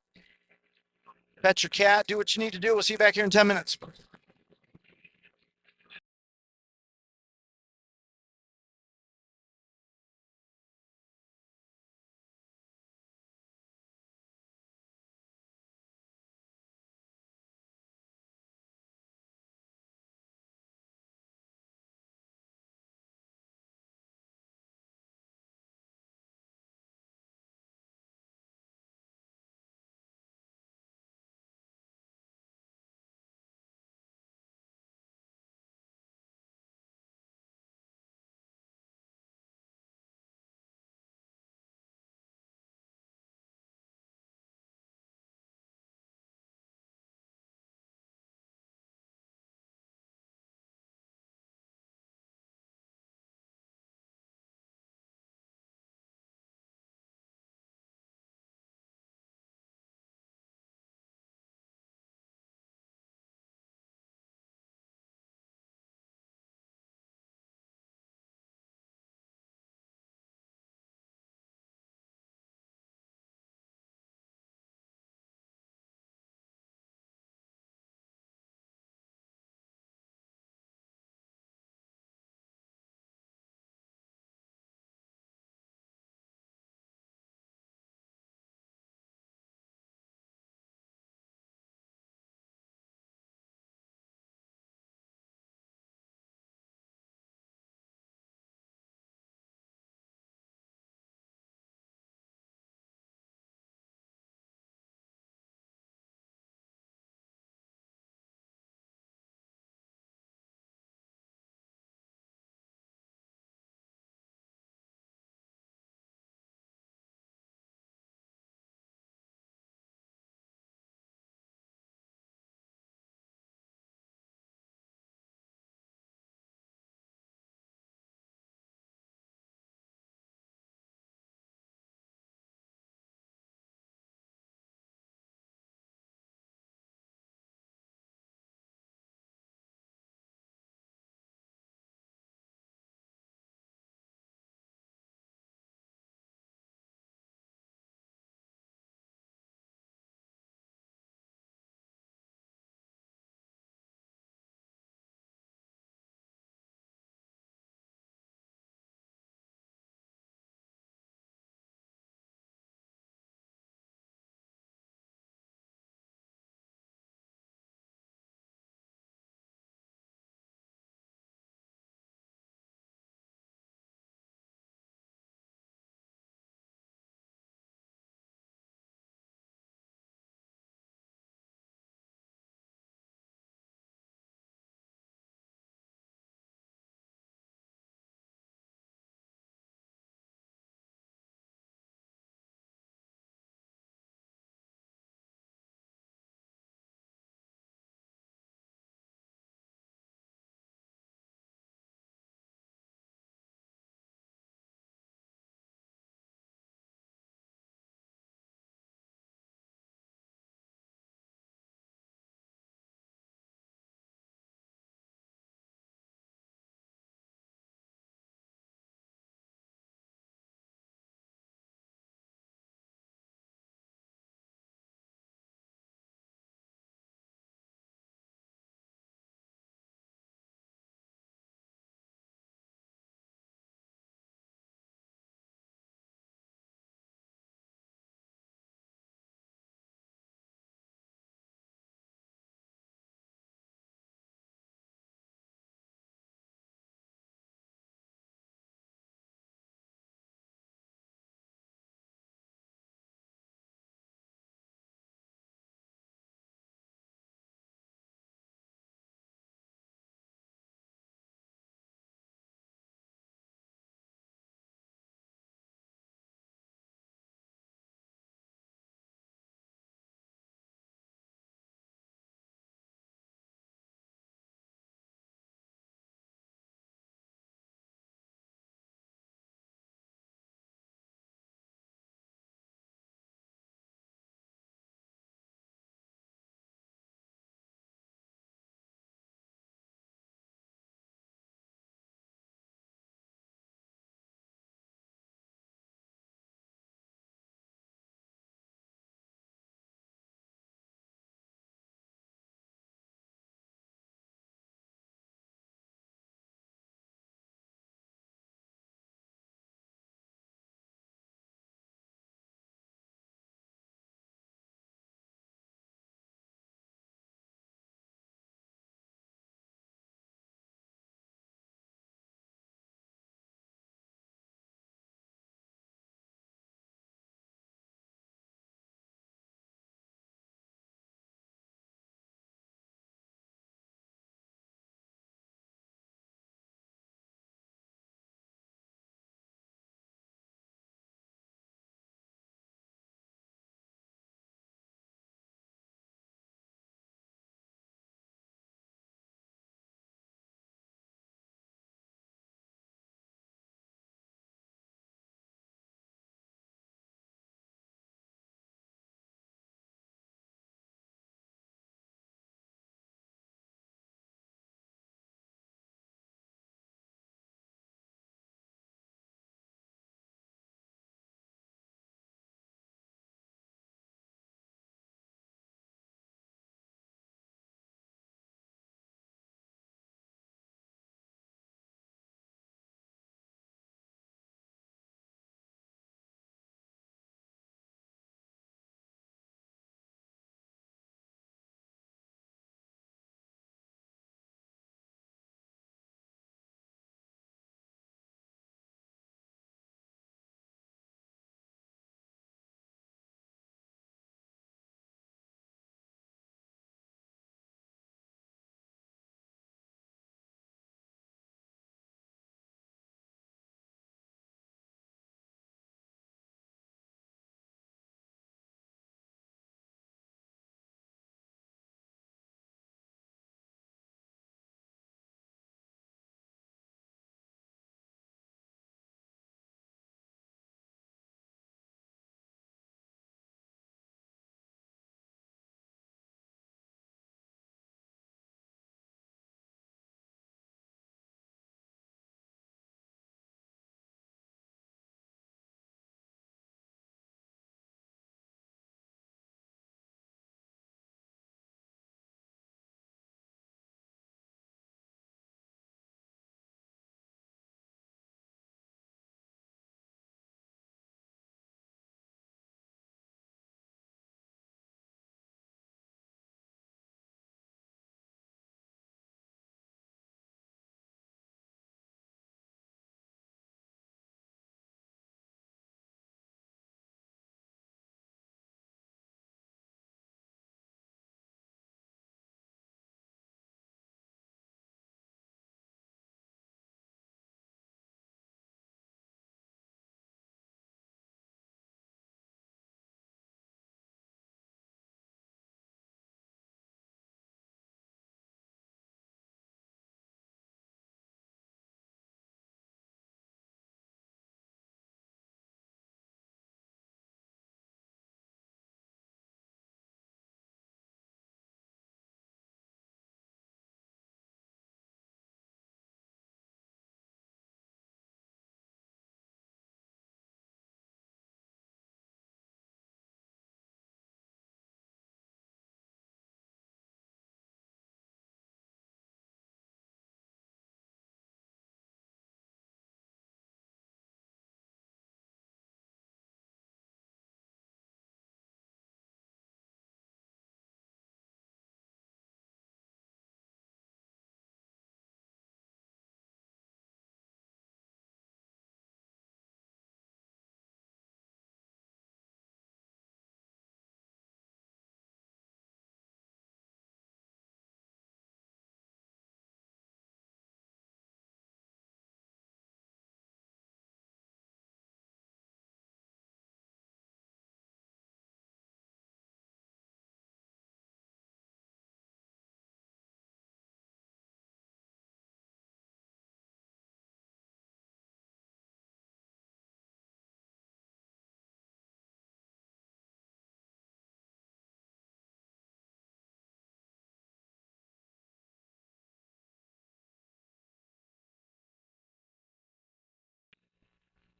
pet your cat, do what you need to do. We'll see you back here in 10 minutes.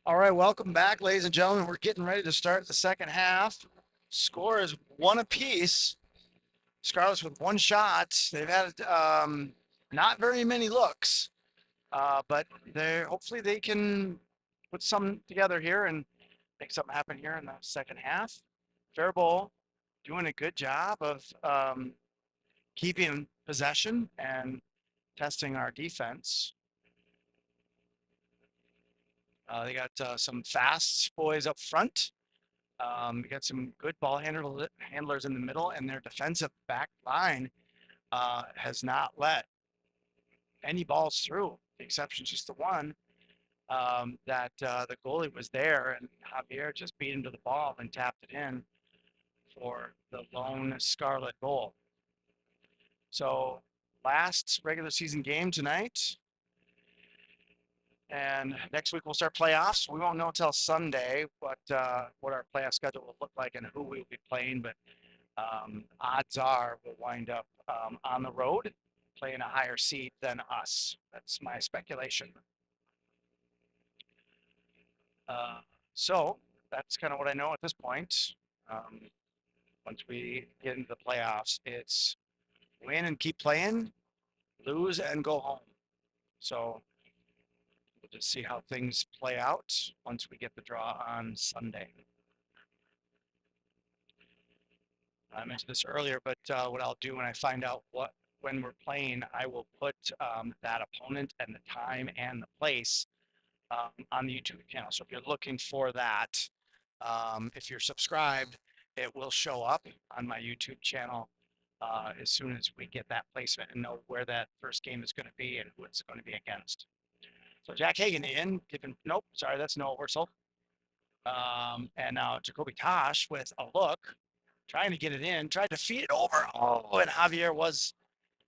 All right, welcome back, ladies and gentlemen. We're getting ready to start the second half. Score is one apiece. Scarlets with one shot. They've had not very many looks, but they hopefully they can put some together here and make something happen here in the second half. Faribault doing a good job of keeping possession and testing our defense. They got some fast boys up front. We got some good ball handlers in the middle, and their defensive back line has not let any balls through. The exception is just the one that the goalie was there, and Javier just beat him to the ball and tapped it in for the lone Scarlet goal. So last regular season game tonight. And next week we'll start playoffs. We won't know until Sunday what our playoff schedule will look like and who we will be playing. But odds are we'll wind up on the road playing a higher seed than us. That's my speculation. So that's kind of what I know at this point. Once we get into the playoffs, it's win and keep playing, lose and go home. So we'll just see how things play out once we get the draw on Sunday. I mentioned this earlier, but what I'll do when I find out when we're playing, I will put that opponent and the time and the place on the YouTube channel. So if you're looking for that, if you're subscribed, it will show up on my YouTube channel as soon as we get that placement and know where that first game is going to be and who it's going to be against. So Jack Hagan in, nope, sorry, that's Noah Wurzel. And now Jacoby Tosh with a look, trying to get it in, tried to feed it over. Oh, and Javier was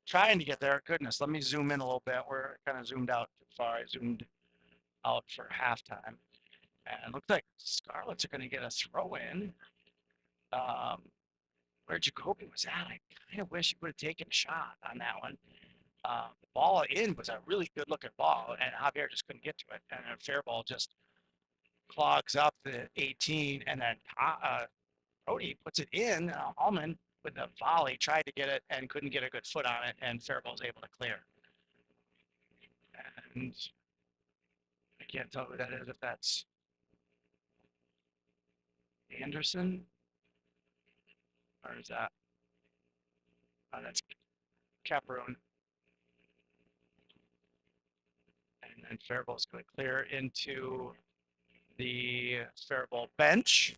trying to get there. Goodness, let me zoom in a little bit. We're kind of zoomed out too far. I zoomed out for halftime. And it looks like Scarlets are going to get a throw in. Where Jacoby was at, I kind of wish he would have taken a shot on that one. The ball in was a really good looking ball, and Javier just couldn't get to it. And then Faribault just clogs up the 18, and then Brody puts it in. Allman with the volley tried to get it and couldn't get a good foot on it, and Faribault was able to clear. And I can't tell who that is, if that's Anderson or is that that's Caperon. And then Faribault's going to clear into the Faribault bench.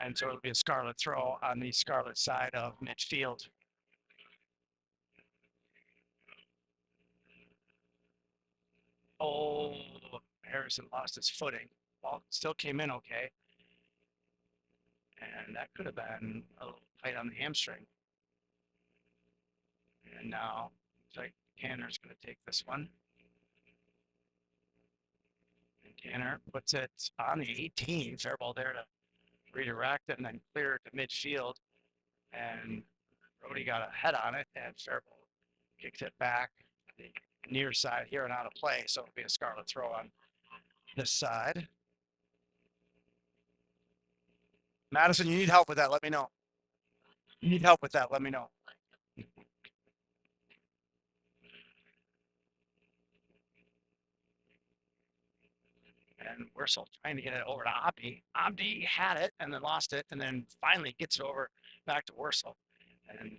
And so it'll be a Scarlet throw on the Scarlet side of midfield. Oh, Harrison lost his footing. Ball still came in okay. And that could have been a little tight on the hamstring. And now looks like Tanner's going to take this one. And Tanner puts it on the 18. Faribault there to redirect it and then clear it to midfield. And Brody got a head on it, and Faribault kicked it back the near side here and out of play. So it'll be a Scarlet throw on this side. Madison, you need help with that, let me know. You need help with that, let me know. And Wurzel trying to get it over to Abdi. Abdi had it and then lost it, and then finally gets it over back to Wurzel. And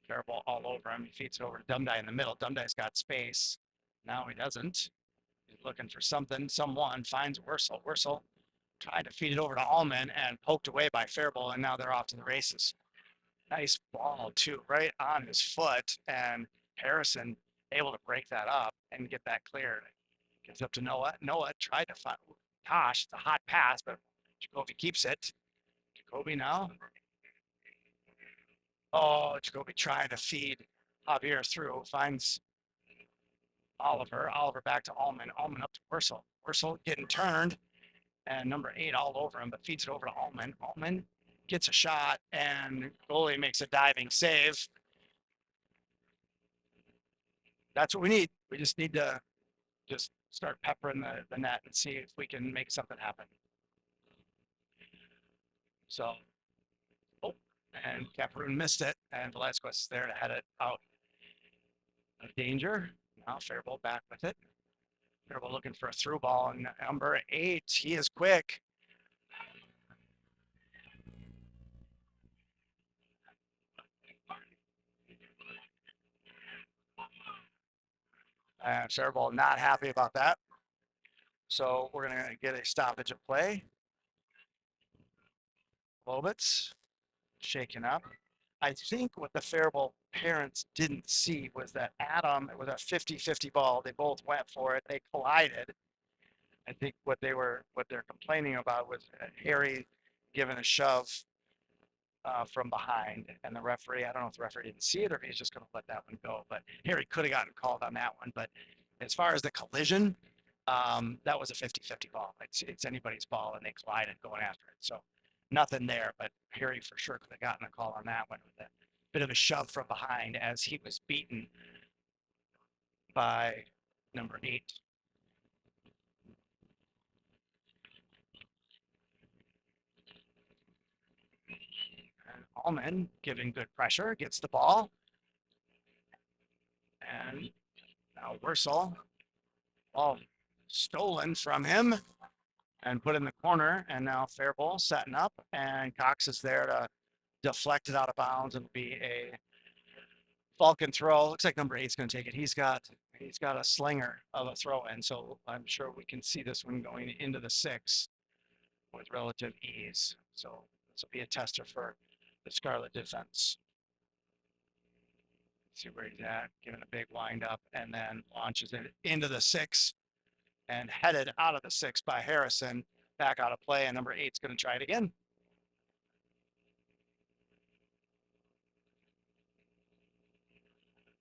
Faribault all over him. He feeds it over to Dumdai in the middle. Dumdai's got space. Now he doesn't. He's looking for something. Someone finds Wurzel. Wurzel tried to feed it over to Allman and poked away by Faribault, and now they're off to the races. Nice ball, too, right on his foot. And Harrison able to break that up and get that cleared. Gets up to Noah. Noah tried to find Tosh. It's a hot pass, but Jacoby keeps it. Jacoby now. Oh, Jacoby trying to feed Javier through. Finds Oliver. Oliver back to Allman. Allman up to Wurzel. Wurzel getting turned. And number 8 all over him, but feeds it over to Allman. Allman gets a shot, and goalie makes a diving save. That's what we need. We just need to just start peppering the net and see if we can make something happen. So, oh, and Cameroon missed it, and Velasquez there to head it out of danger. Now Faribault back with it. Faribault looking for a through ball, and number 8, he is quick. And Faribault not happy about that. So we're going to get a stoppage of play. Lobitz shaken up. I think what the Faribault parents didn't see was that Adam, it was a 50-50 ball. They both went for it. They collided. I think what they're complaining about was Harry giving a shove from behind, and the referee, I don't know if the referee didn't see it or if he's just going to let that one go, but Harry could have gotten called on that one. But as far as the collision, that was a 50-50 ball. It's anybody's ball, and they collided going after it. So nothing there, but Harry for sure could have gotten a call on that one with a bit of a shove from behind as he was beaten by number 8. And Allman giving good pressure, gets the ball. And now Wursel, ball stolen from him and put in the corner. And now Faribault setting up, and Cox is there to deflect it out of bounds. It'll be a Falcon throw. Looks like number 8's going to take it. He's got a slinger of a throw in, so I'm sure we can see this one going into the 6 with relative ease. So this will be a tester for the Scarlet defense. See where he's at, giving a big wind up, and then launches it into the 6 and headed out of the 6 by Harrison. Back out of play, and number 8's going to try it again.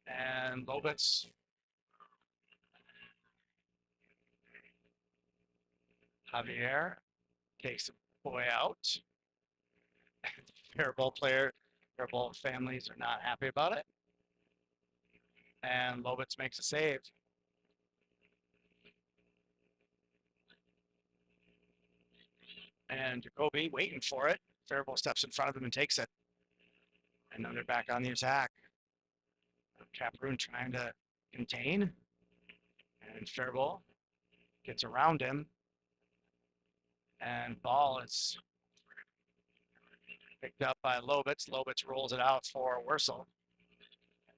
And Lobitz Javier takes the boy out. Faribault families are not happy about it. And Lobitz makes a save. And Jacoby waiting for it. Faribault steps in front of him and takes it. And then they're back on the attack. Cameroon trying to contain. And Faribault gets around him. And ball is picked up by Lobitz. Lobitz rolls it out for Wursel.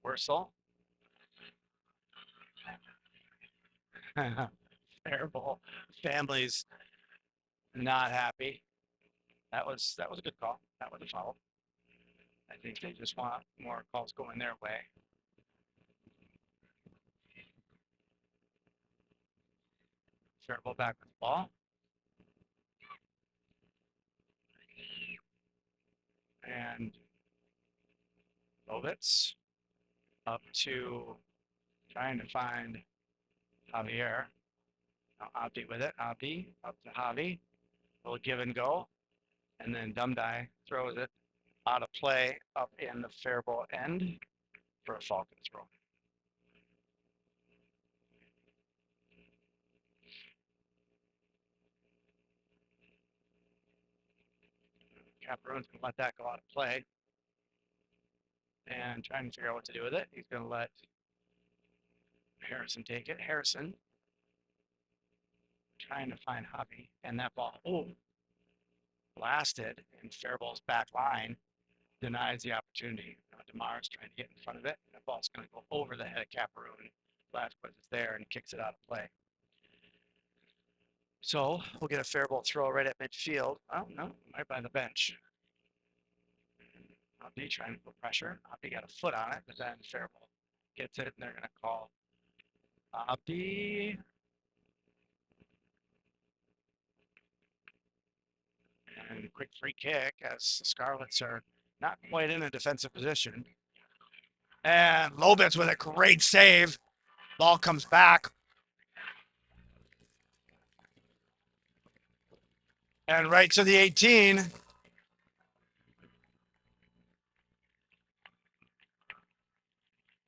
Wursel. Faribault families not happy. That was a good call. That was a foul. I think they just want more calls going their way. Faribault back with the ball. And Lobitz up to trying to find Javier. Now Abdi with it. Abdi up to Javi. A little give and go. And then Dumdai throws it out of play up in the Faribault end for a Falcon throw. Cameroon's going to let that go out of play and trying to figure out what to do with it. He's going to let Harrison take it. Harrison trying to find Javi, and that ball, blasted in Faribault's back line, denies the opportunity. DeMar's trying to get in front of it, and the ball's going to go over the head of Cameroon. Velasquez is there and kicks it out of play. So we'll get a Faribault throw right at midfield. Oh, no, right by the bench. Abdi trying to put pressure. Abdi got a foot on it, but then Faribault gets it, and they're going to call Abdi. And quick free kick as the Scarlets are not quite in a defensive position. And Lobitz with a great save. Ball comes back. And right to the 18.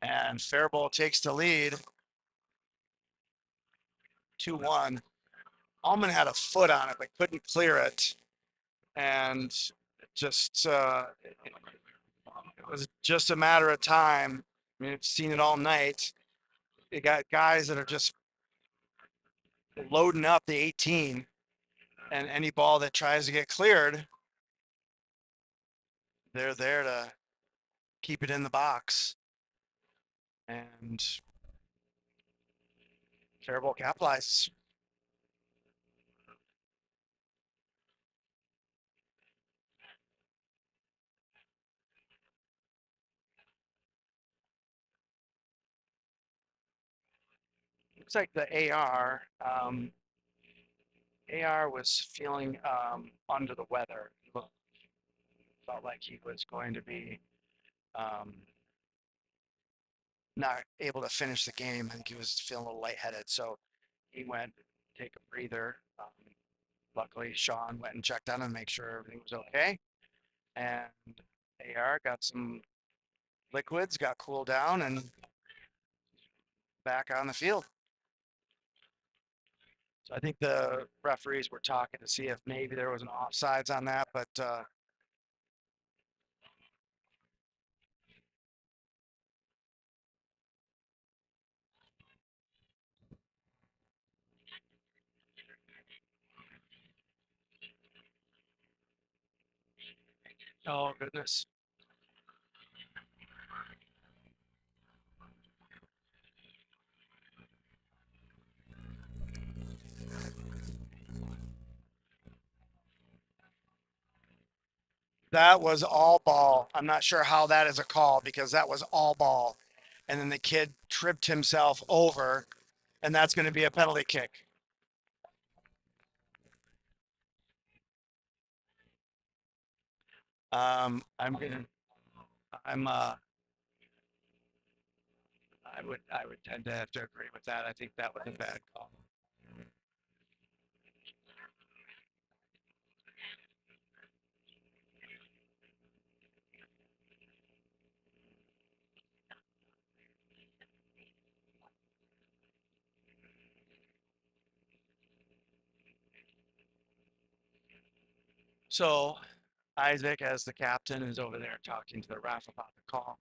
And Faribault takes the lead. 2-1. Allman had a foot on it, but couldn't clear it. And it was just a matter of time. I mean, I've seen it all night. You got guys that are just loading up the 18, and any ball that tries to get cleared, they're there to keep it in the box. And Faribault capitalizes. Looks like the AR was feeling under the weather. Felt like he was going to be um, not able to finish the game. I think he was feeling a little lightheaded, so he went take a breather. Luckily, Sean went and checked on him, make sure everything was okay. And AR got some liquids, got cooled down, and back on the field. So I think the referees were talking to see if maybe there was an offsides on that, but oh goodness. That was all ball. I'm not sure how that is a call because that was all ball. And then the kid tripped himself over, and that's going to be a penalty kick. I'm gonna, I'm, I would tend to have to agree with that. I think that was a bad call. So Isaac, as the captain, is over there talking to the ref about the call.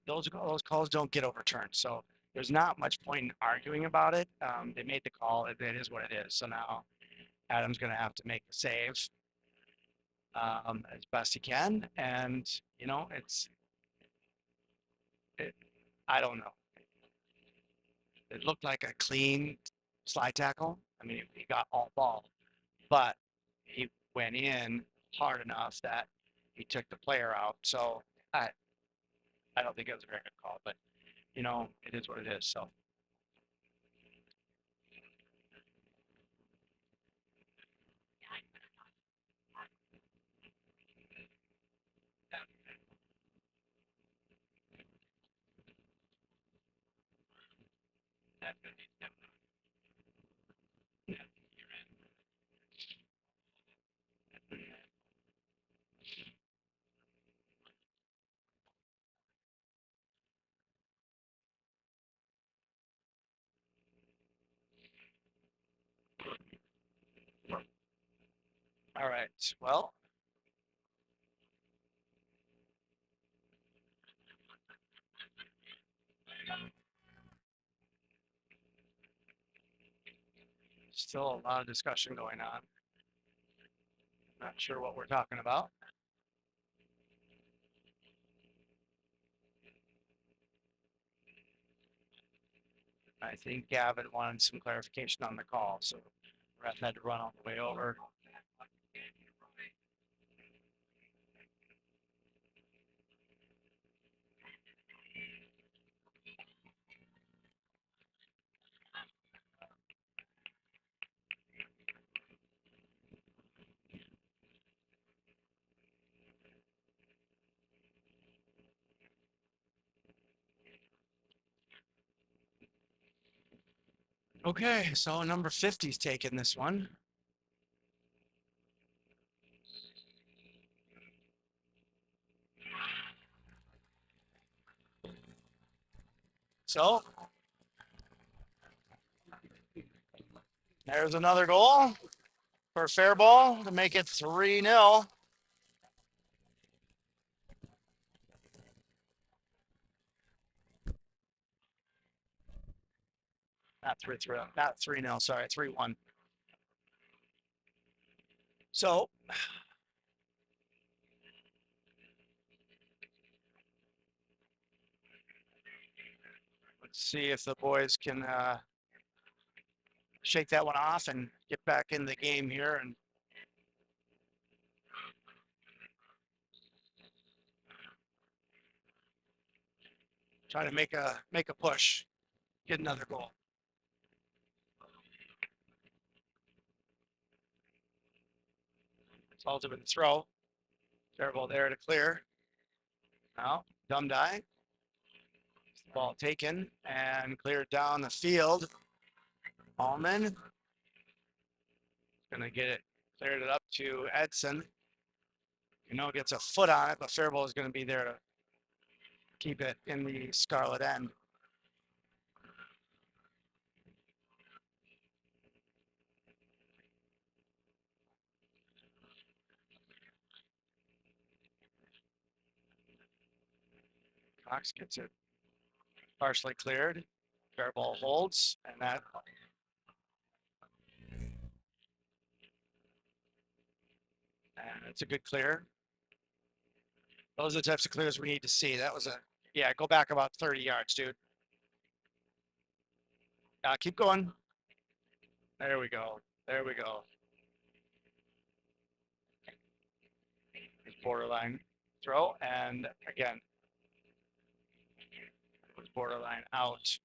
Those calls don't get overturned, so there's not much point in arguing about it. They made the call; it is what it is. So now Adam's going to have to make the save as best he can, and it. I don't know. It looked like a clean slide tackle. I mean, he got all ball, but he went in hard enough that he took the player out. So I, I don't think it was a very good call, but it is what it is. So all right. Well, still a lot of discussion going on. Not sure what we're talking about. I think Gavin wanted some clarification on the call, so ref had to run all the way over. Okay, so number 50's taking this one. So There's another goal for Faribault to make it 3-0. Not 3-3, not 3-0, sorry, 3-1. So let's see if the boys can shake that one off and get back in the game here and try to make a push, get another goal. It's ultimate throw. Terrible there to clear. Now, dumb die. Ball taken and cleared down the field. Allman gonna get it, cleared it up to Edson. Gets a foot on it, but Faribault is gonna be there to keep it in the scarlet end. Cox gets it partially cleared. Faribault holds, and it's a good clear. Those are the types of clears we need to see. That was yeah, go back about 30 yards, dude. Keep going. There we go. There we go. Borderline throw, and again, it was borderline out,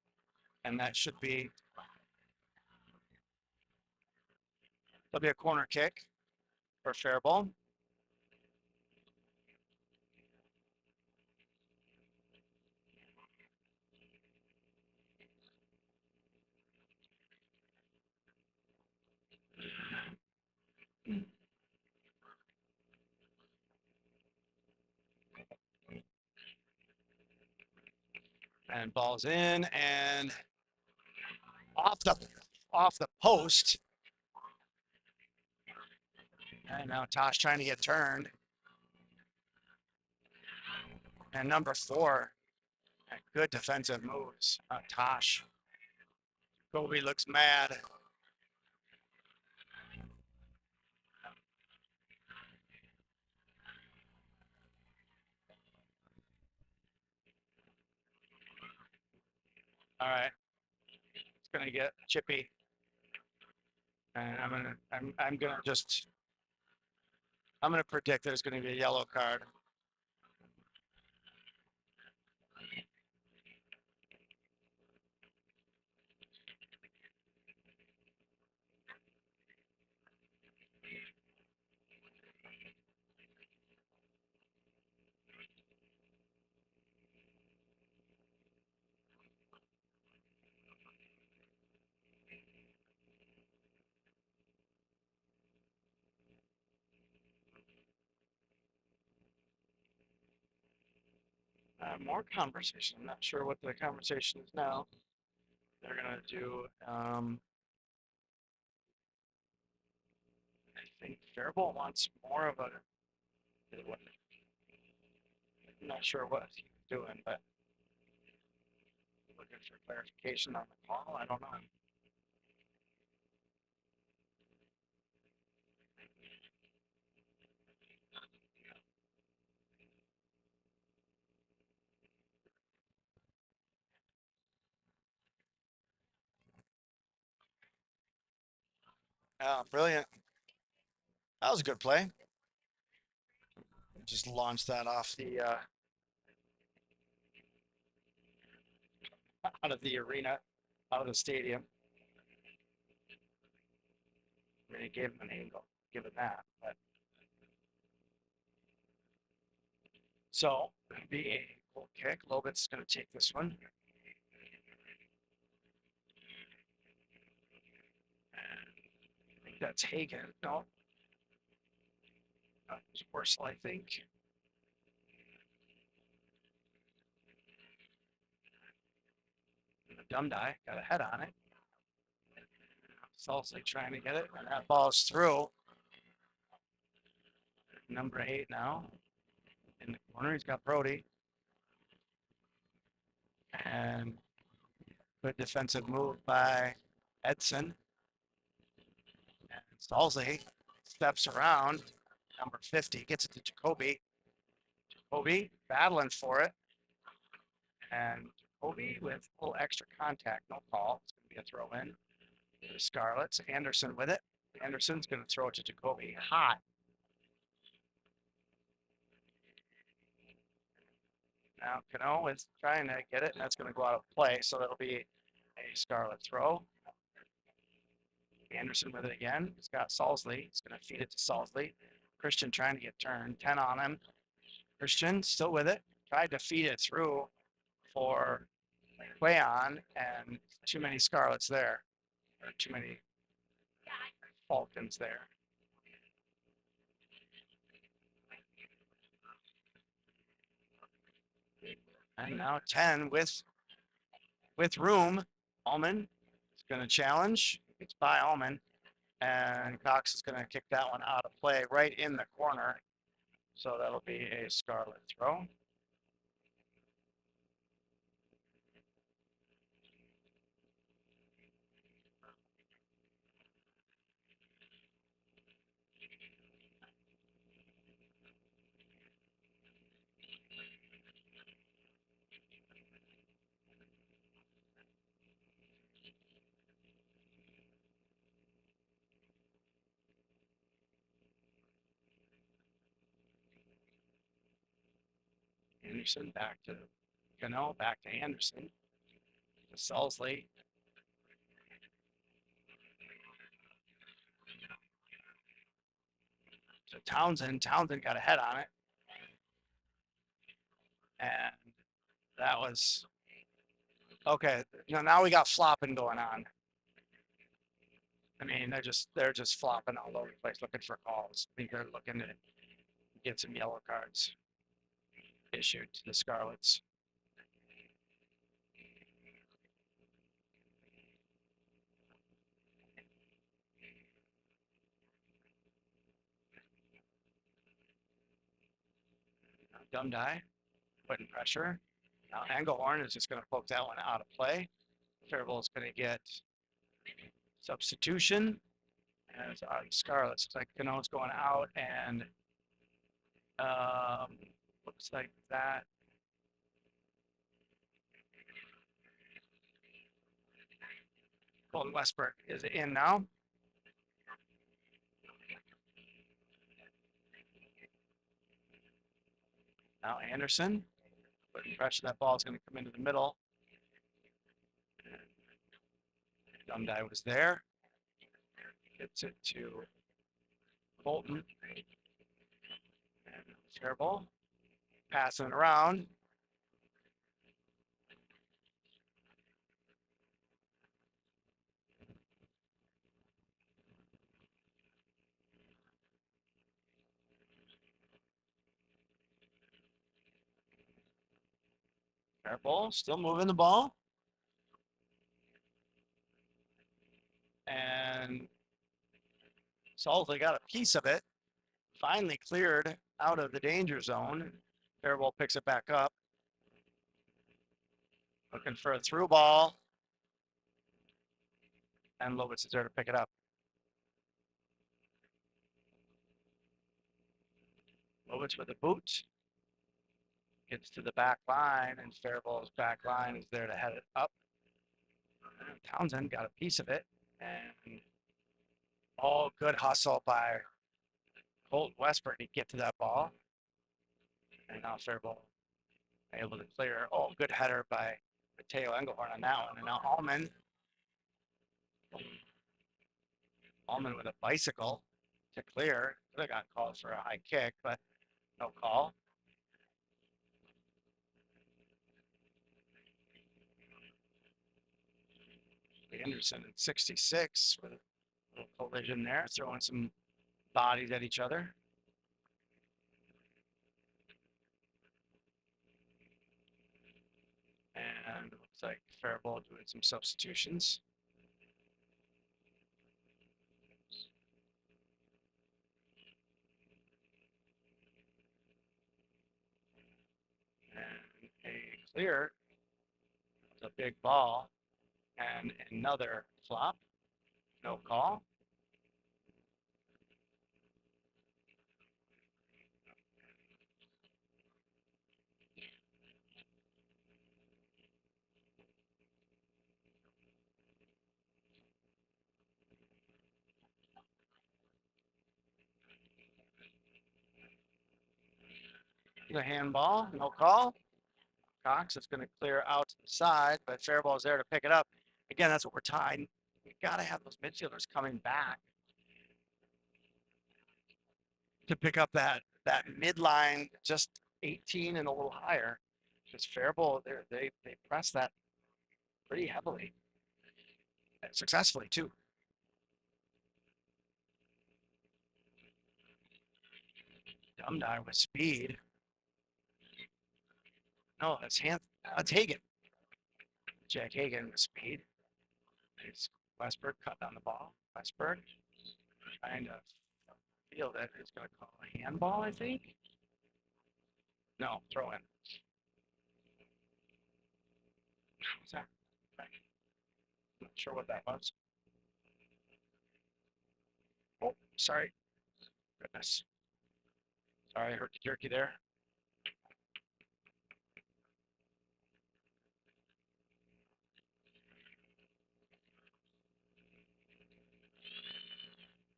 and that should be, there'll be a corner kick for Faribault. And ball's in and off the post. And now Tosh trying to get turned. And number 4, good defensive moves. Tosh. Kobe looks mad. All right, it's gonna get chippy, and I'm gonna predict there's gonna be a yellow card. More conversation. I'm not sure what the conversation is now. They're gonna do. I think Faribault wants more of a. I'm not sure what he's doing, but looking for clarification on the call. I don't know. Oh, brilliant. That was a good play. Just launched that off the out of the arena, out of the stadium. Really gave him an angle, given that. But so be a goal kick. Lobit's going to take this one. And I think that's Hagen. No, it's Worsel, I think. And the dumb die got a head on it. Salsley trying to get it, and that ball's through. Number 8 now in the corner. He's got Brody. And good defensive move by Edson. And Salsley steps around. Number 50 gets it to Jacoby. Jacoby battling for it. And Jacoby with a little extra contact. No call. It's going to be a throw in. The Scarlets. Anderson with it. Anderson's going to throw it to Jacoby. Hot. Now Cano is trying to get it, and that's going to go out of play. So that'll be a Scarlet throw. Anderson with it again. He's got Salsley. He's going to feed it to Salsley. Christian trying to get turned. 10 on him. Christian still with it. Tried to feed it through for Quayon, and too many Scarlets there. Or too many Falcons there. And now 10 with room. Allman is going to challenge. It's by Allman. And Cox is going to kick that one out of play right in the corner. So that'll be a Scarlet throw. Anderson back to Cano, back to Anderson. To Salsley. To Townsend. Townsend got a head on it. And that was okay. Now we got flopping going on. I mean, they're just flopping all over the place looking for calls. I think they're looking to get some yellow cards issued to the Scarlets. Dundee putting pressure. Now Engelhorn is just going to poke that one out of play. Faribault is going to get substitution. As Scarlets, looks like Cano's going out, and looks like that. Colton Westbrook is in now. Now Anderson putting pressure. That ball is going to come into the middle. Dundee was there. Gets it to Bolton. And Faribault passing it around. Faribault still moving the ball. And Salsley got a piece of it. Finally cleared out of the danger zone. Faribault picks it back up. Looking for a through ball. And Lovitz is there to pick it up. Lovitz with a boot. Gets to the back line, and Faribault's back line is there to head it up. And Townsend got a piece of it. And all good hustle by Colt Westbrook to get to that ball. And now Faribault able to clear. Oh, good header by Mateo Engelhorn on that one. And now Allman with a bicycle to clear. Could have got called for a high kick, but no call. Anderson at 66 with a little collision there, throwing some bodies at each other. And it looks like Faribault doing some substitutions. clear. It's a big ball and another flop. No call. The handball, no call. Cox is going to clear out to the side, but Faribault is there to pick it up. Again, that's what we're tied. We got to have those midfielders coming back to pick up that midline, just 18 and a little higher. Because Faribault, they press that pretty heavily, and successfully too. Dumb die with speed. No, that's Hagen. Jack Hagen with speed. It's Westberg cut down the ball. Westberg trying to field it. He's going to call a handball, I think. No, throw in. What's that? Not sure what that was. Oh, sorry. Goodness. Sorry, I heard the jerky there.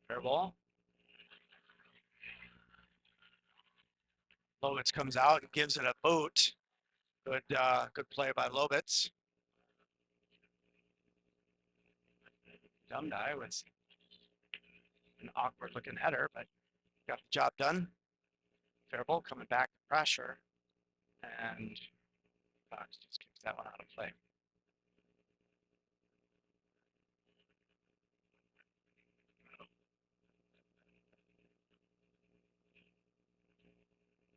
Fair ball. Lovitz comes out and gives it a boot. Good play by Lovitz. Dumb die with an awkward looking header, but got the job done. Faribault coming back to pressure, and Fox just kicks that one out of play.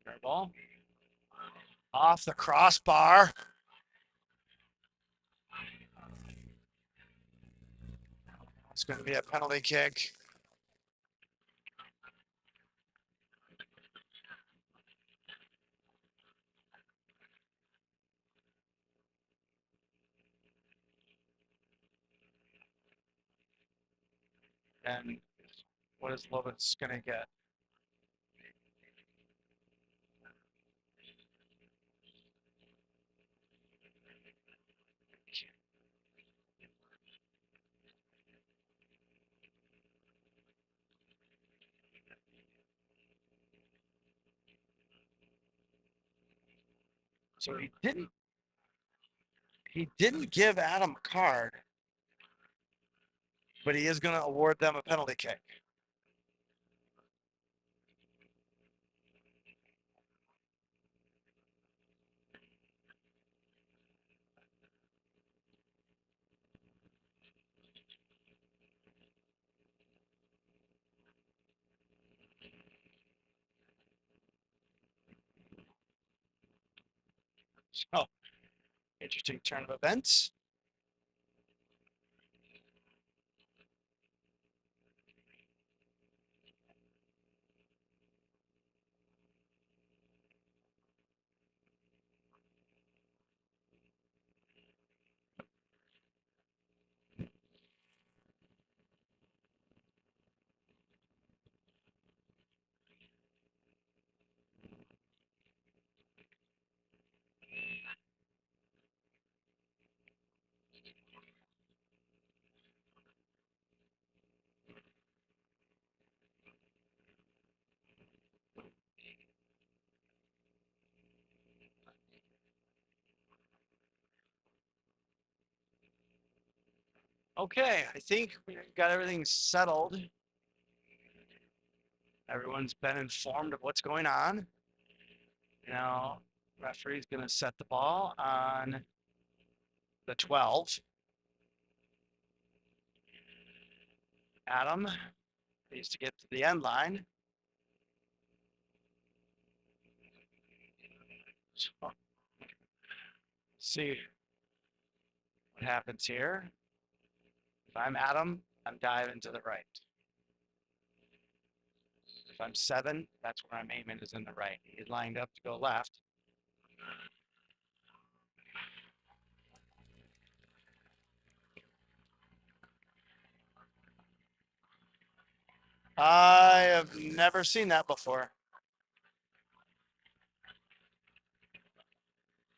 Faribault off the crossbar. It's going to be a penalty kick. And what is Lovitz going to get? So he didn't give Adam a card, but he is going to award them a penalty kick. So interesting turn of events. Okay, I think we got everything settled. Everyone's been informed of what's going on. Now, referee's going to set the ball on the 12. Adam needs to get to the end line. So, see what happens here. If I'm Adam, I'm diving to the right. If I'm 7, that's where I'm aiming is in the right. He's lined up to go left. I have never seen that before.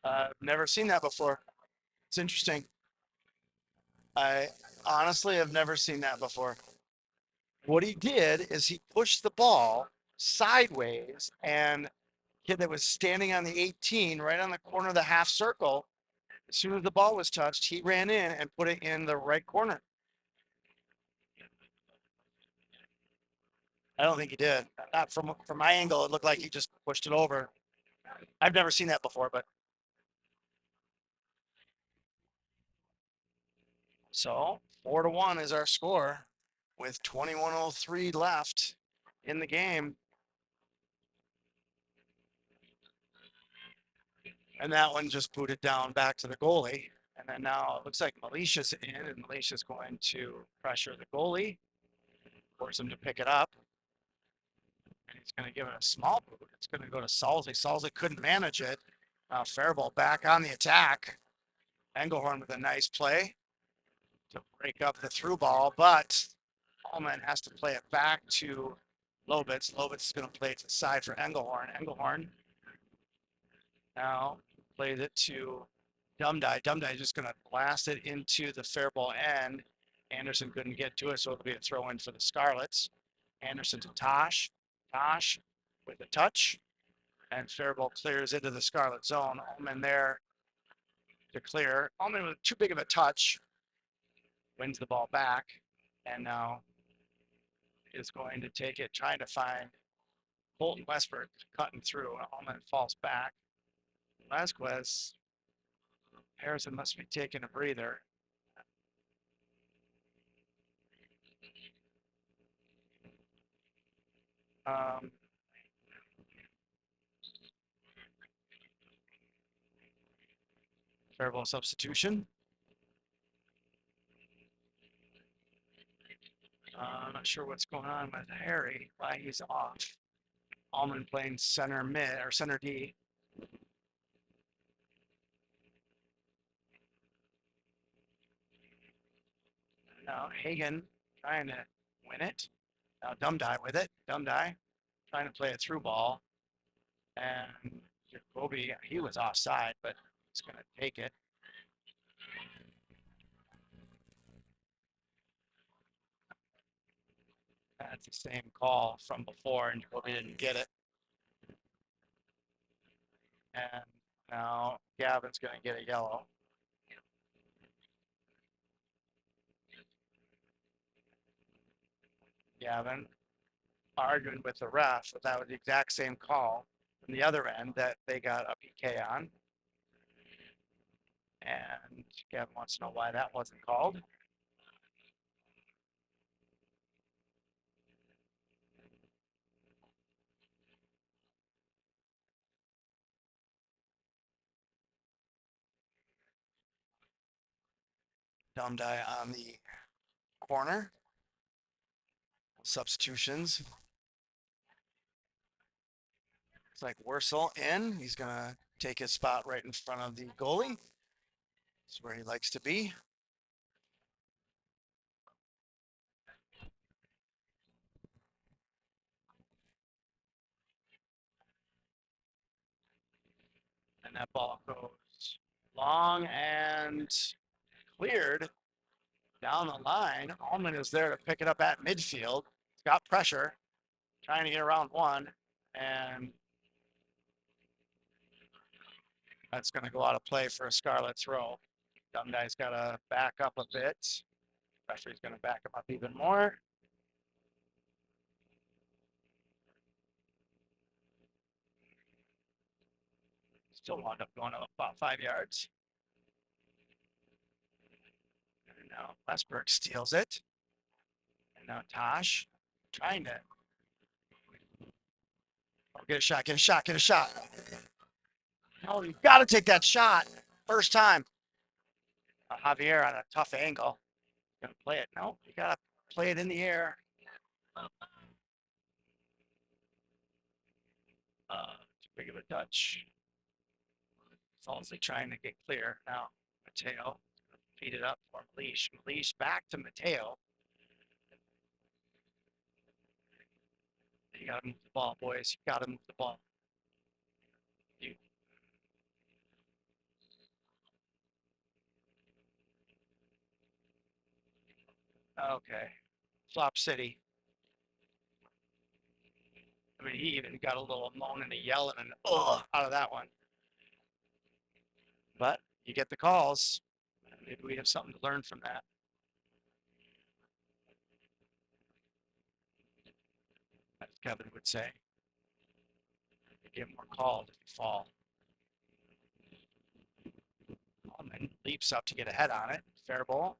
I've never seen that before. It's interesting. I honestly have never seen that before. What he did is he pushed the ball sideways, and kid that was standing on the 18 right on the corner of the half circle, as soon as the ball was touched, he ran in and put it in the right corner. I don't think he did. Not from my angle, it looked like he just pushed it over. I've never seen that before, but so 4-1 is our score with 21:03 left in the game. And that one just booted down back to the goalie. And then now it looks like Militia's in, and Militia's going to pressure the goalie, force him to pick it up. And he's going to give it a small boot. It's going to go to Salzy. Salzy couldn't manage it. Faribault back on the attack. Engelhorn with a nice play to break up the through ball, but Allman has to play it back to Lobitz. Lobitz is going to play it to the side for Engelhorn. Engelhorn now plays it to Dumdye. Dumdye is just going to blast it into the Faribault end. Anderson couldn't get to it, so it'll be a throw in for the Scarlets. Anderson to Tosh. Tosh with a touch, and Faribault clears into the Scarlet zone. Allman there to clear. Allman with too big of a touch, wins the ball back, and now is going to take it, trying to find Bolton Westbrook cutting through. Allman falls back. Vasquez, Harrison must be taking a breather. Um, Faribault substitution. I'm not sure what's going on with Harry, why he's off. Allman playing center mid or center D. Now Hagen trying to win it. Now Dumdye with it. Dumdye trying to play a through ball. And Jacoby, he was offside, but he's going to take it. That's the same call from before, and Jacoby didn't get it. And now Gavin's going to get a yellow. Gavin arguing with the ref that that was the exact same call from the other end that they got a PK on. And Gavin wants to know why that wasn't called. Dumdye on the corner. Substitutions. It's like Wursel in. He's going to take his spot right in front of the goalie. It's where he likes to be. And that ball goes long and cleared down the line. Allman is there to pick it up at midfield. He's got pressure, trying to get around one, and that's going to go out of play for a Scarlet throw. Dumdye's got to back up a bit. Referee's going to back him up even more. Still wound up going up about 5 yards. And now Westbrook steals it. And now Tosh trying to get a shot, get a shot, get a shot. Oh, you got to take that shot. First time. Javier on a tough angle. Gonna play it. No, you got to play it in the air. Too big of a touch. Salsley trying to get clear. Now, Mateo feed it up for Leash. Leash back to Mateo. You got to move the ball, boys. You got to move the ball. You, okay. Flop City. I mean, he even got a little moan and a yell and an ugh out of that one. But you get the calls. Maybe we have something to learn from that. As Kevin would say, you get more called if you fall. Allman leaps up to get ahead on it. Faribault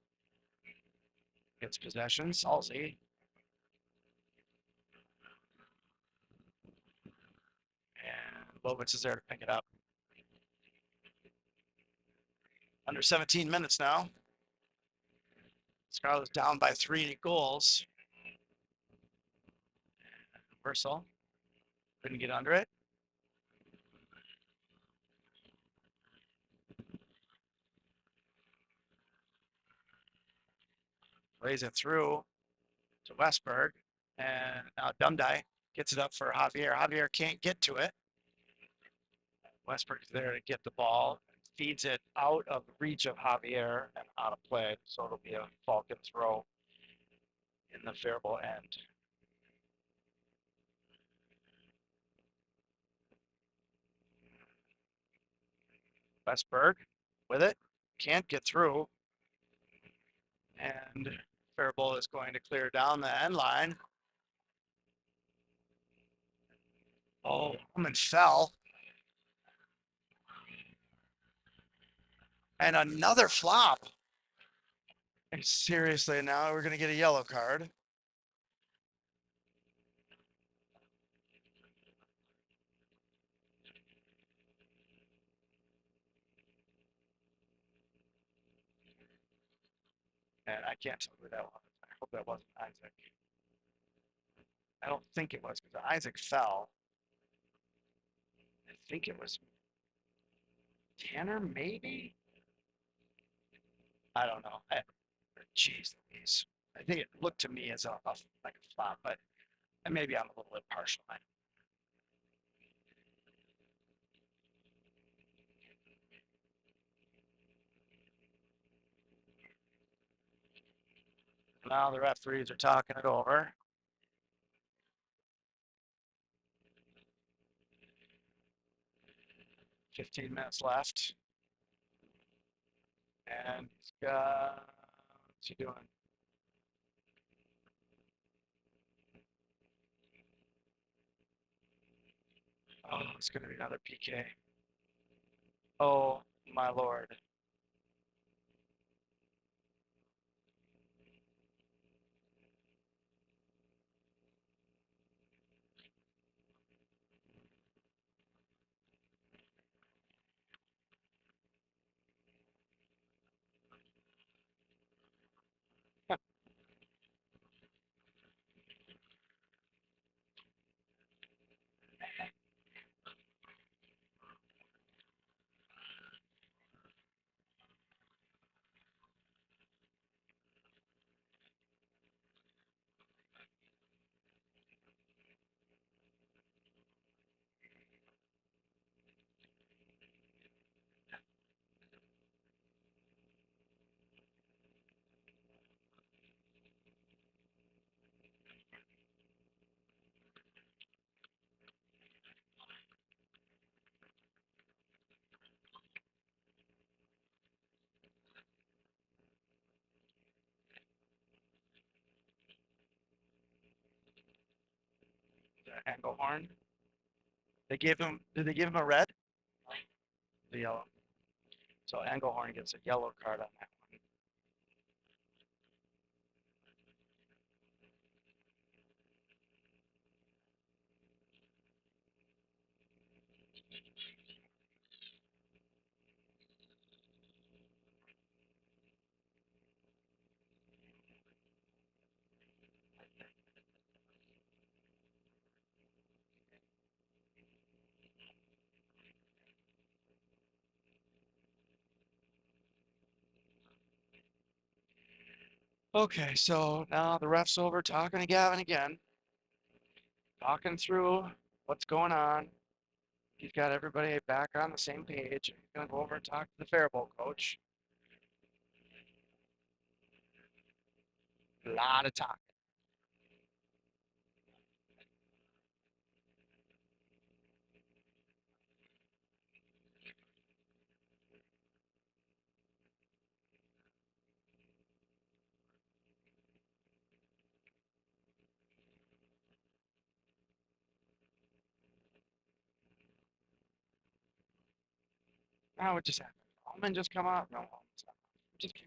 gets possession. Salzy. And Lovitz is there to pick it up. Under 17 minutes now. Scarlet's down by 3 goals. Versal couldn't get under it. Plays it through to Westberg. And now Dundee gets it up for Javier. Javier can't get to it. Westberg's there to get the ball. Feeds it out of reach of Javier and out of play. So it'll be a Falcon throw in the Faribault end. Westberg with it. Can't get through. And Faribault is going to clear down the end line. Oh, Ullman fell. And another flop. Seriously, now we're going to get a yellow card. And I can't tell who that was. I hope that wasn't Isaac. I don't think it was because Isaac fell. I think it was Tanner, maybe? I don't know. Jeez Louise. I think it looked to me as like a flop, but maybe I'm a little bit partial. Now the referees are talking it over. 15 minutes left. And he's got, what's he doing? Oh, it's going to be another PK. Oh, my Lord. Engelhorn. Did they give him a red? The yellow. So Engelhorn gets a yellow card on that one. Okay, so now the ref's over talking to Gavin again. talking through what's going on. He's got everybody back on the same page. He's gonna go over and talk to the Faribault coach. A lot of talk. Now what just happened? Allman just come up? No, just came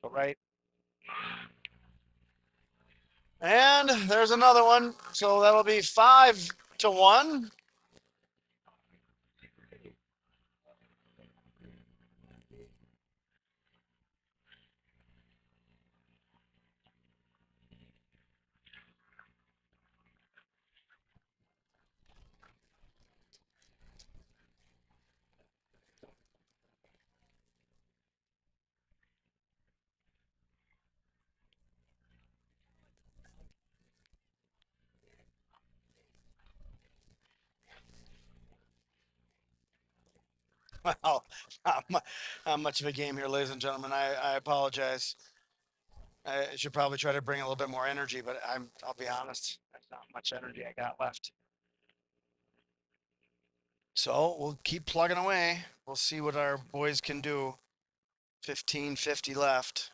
up. Right. And there's another one. So that'll be 5-1. Well, not much of a game here, ladies and gentlemen. I apologize. I should probably try to bring a little bit more energy, but I'll be honest, there's not much energy I got left. So we'll keep plugging away. We'll see what our boys can do. 15:50 left.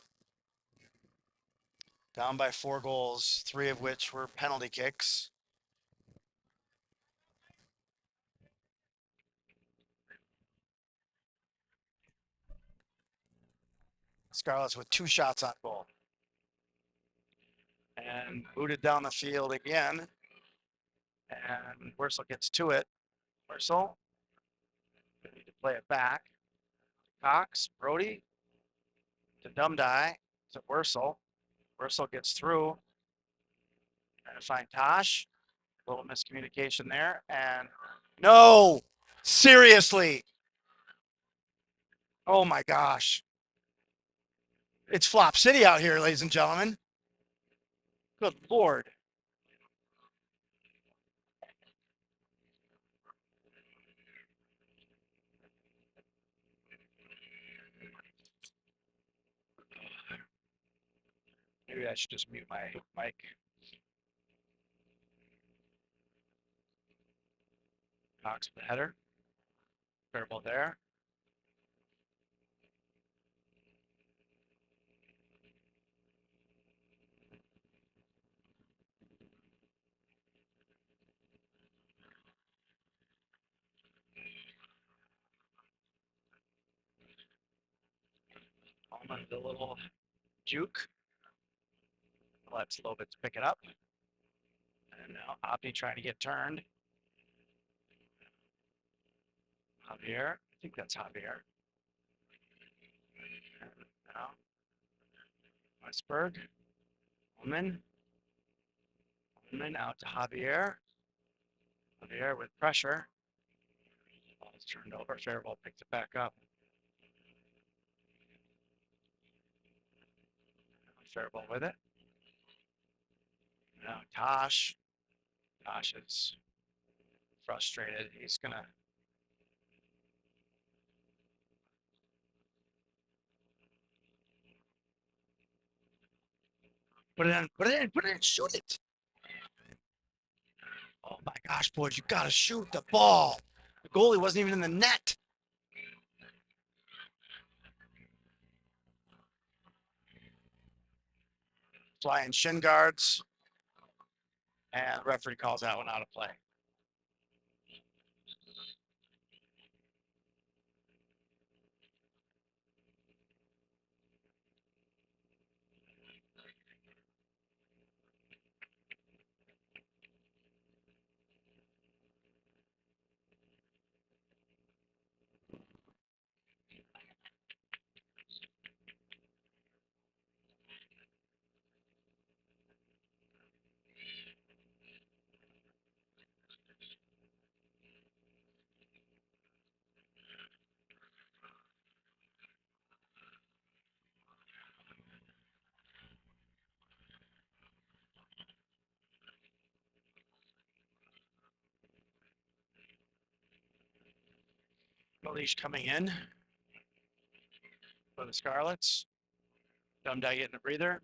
Down by 4 goals, 3 of which were penalty kicks. Scarlets with 2 shots on goal. And booted down the field again. And Wursel gets to it. Wursel. Need to play it back. Cox, Brody. To Dumdye. To Wursel. Wursel gets through. Trying to find Tosh. A little miscommunication there. And no! Seriously! Oh my gosh. It's Flop City out here, ladies and gentlemen. Good Lord. Maybe I should just mute my mic. Cox with the header. Faribault there. Almond a little juke. Let's Lobitz pick it up. And now Hoppy trying to get turned. Javier. I think that's Javier. And now Westberg. Ullman. Ullman out to Javier. Javier with pressure. Ball's turned over. Faribault picks it back up. Faribault with it. Now Tosh. Tosh is frustrated. He's gonna put it in, put it in, put it in, shoot it. Oh my gosh, boys, you gotta shoot the ball. The goalie wasn't even in the net. Flying shin guards. And the referee calls that one out of play. Leash coming in for the Scarlets. Dumdye getting a breather.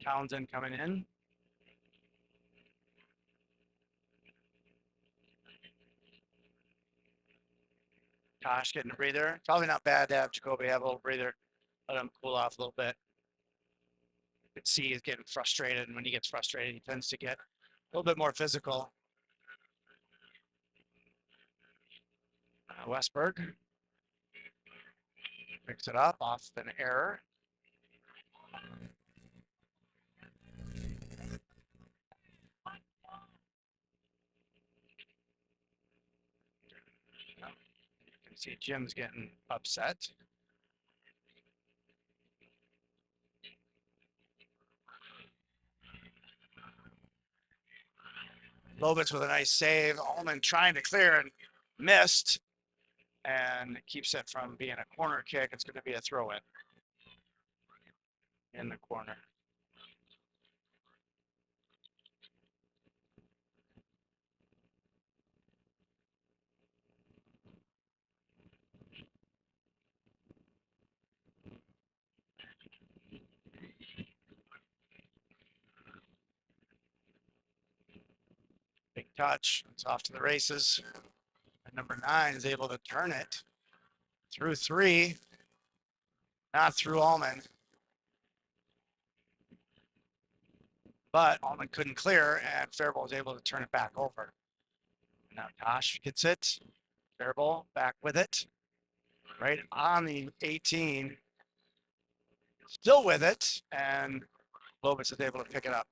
Townsend coming in. Tosh getting a breather. Probably not bad to have Jacoby have a little breather. Let him cool off a little bit. You can see he's getting frustrated, and when he gets frustrated, he tends to get a little bit more physical. Westberg picks it up off an error. You can see Jim's getting upset. Lovitz with a nice save. Allman trying to clear and missed, and it keeps it from being a corner kick. It's going to be a throw in the corner. Big touch. It's off to the races. And number 9 is able to turn it through 3, not through Allman. But Allman couldn't clear, and Faribault was able to turn it back over. Now Tosh gets it. Faribault back with it. Right on the 18. Still with it, and Lovitz is able to pick it up.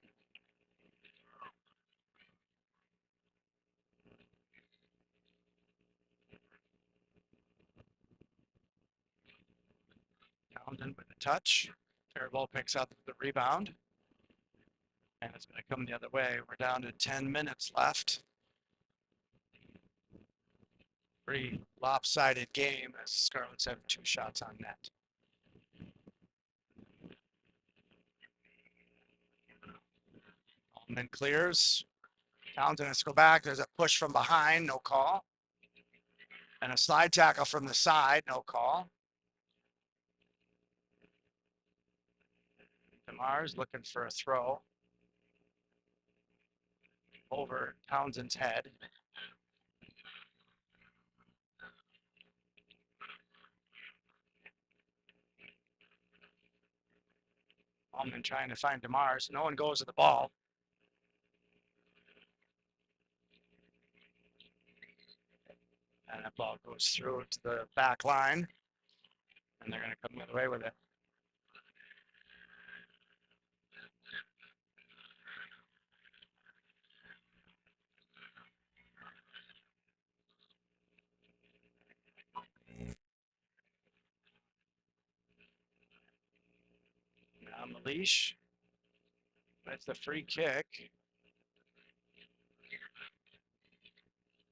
Townsend with the touch. Faribault picks up the rebound. And it's going to come the other way. We're down to 10 minutes left. Pretty lopsided game as Scarlets have 2 shots on net. Allman clears. Townsend has to go back. There's a push from behind, no call. And a slide tackle from the side, no call. DeMars looking for a throw over Townsend's head. Allman trying to find DeMars. No one goes to the ball. And that ball goes through to the back line. And they're going to come the other way with it. Now Malish with the free kick.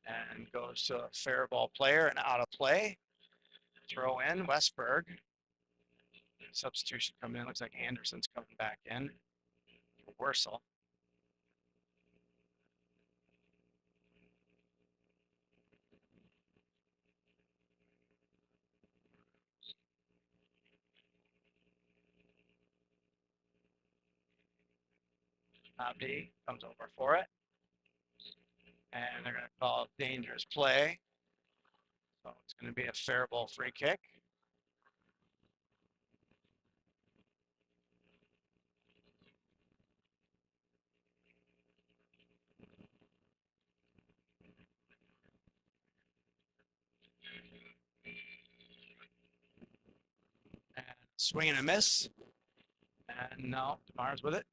And goes to a Faribault player and out of play. Throw in Westberg. Substitution coming in. Looks like Anderson's coming back in. Wursel. Abdi comes over for it. And they're going to call it dangerous play. So it's going to be a Faribault free kick. And swing and a miss. And no, DeMars with it.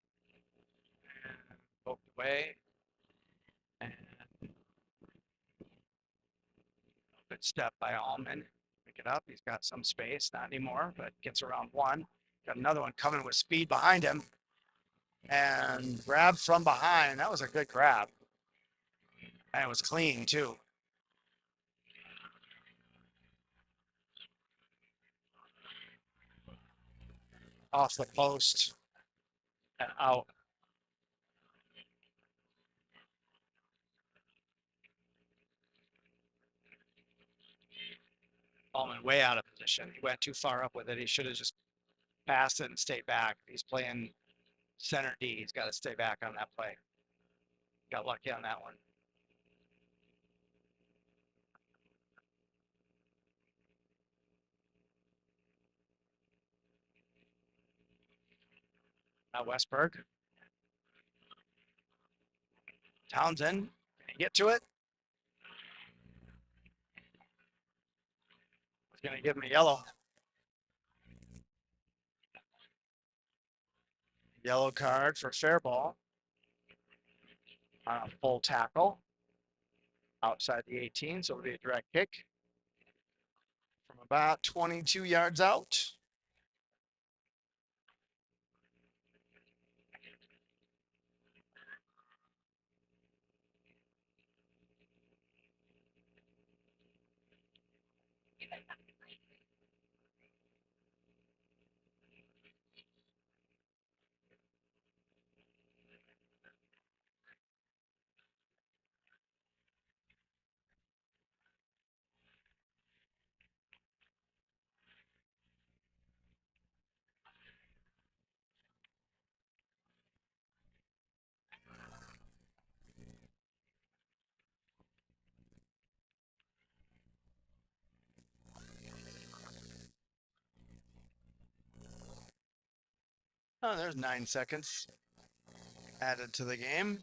And poked away. And good step by Allman. pick it up. He's got some space, not anymore, but gets around one. Got another one coming with speed behind him and grab from behind. That was a good grab. And it was clean too. Off the post and out. Ballman way out of position. He went too far up with it. He should have just passed it and stayed back. He's playing center D. He's got to stay back on that play. Got lucky on that one. Westberg. Townsend. Can he get to it? He's going to give him a yellow. Yellow card for Faribault on a full tackle outside the 18. So it'll be a direct kick from about 22 yards out. Oh, there's 9 seconds added to the game.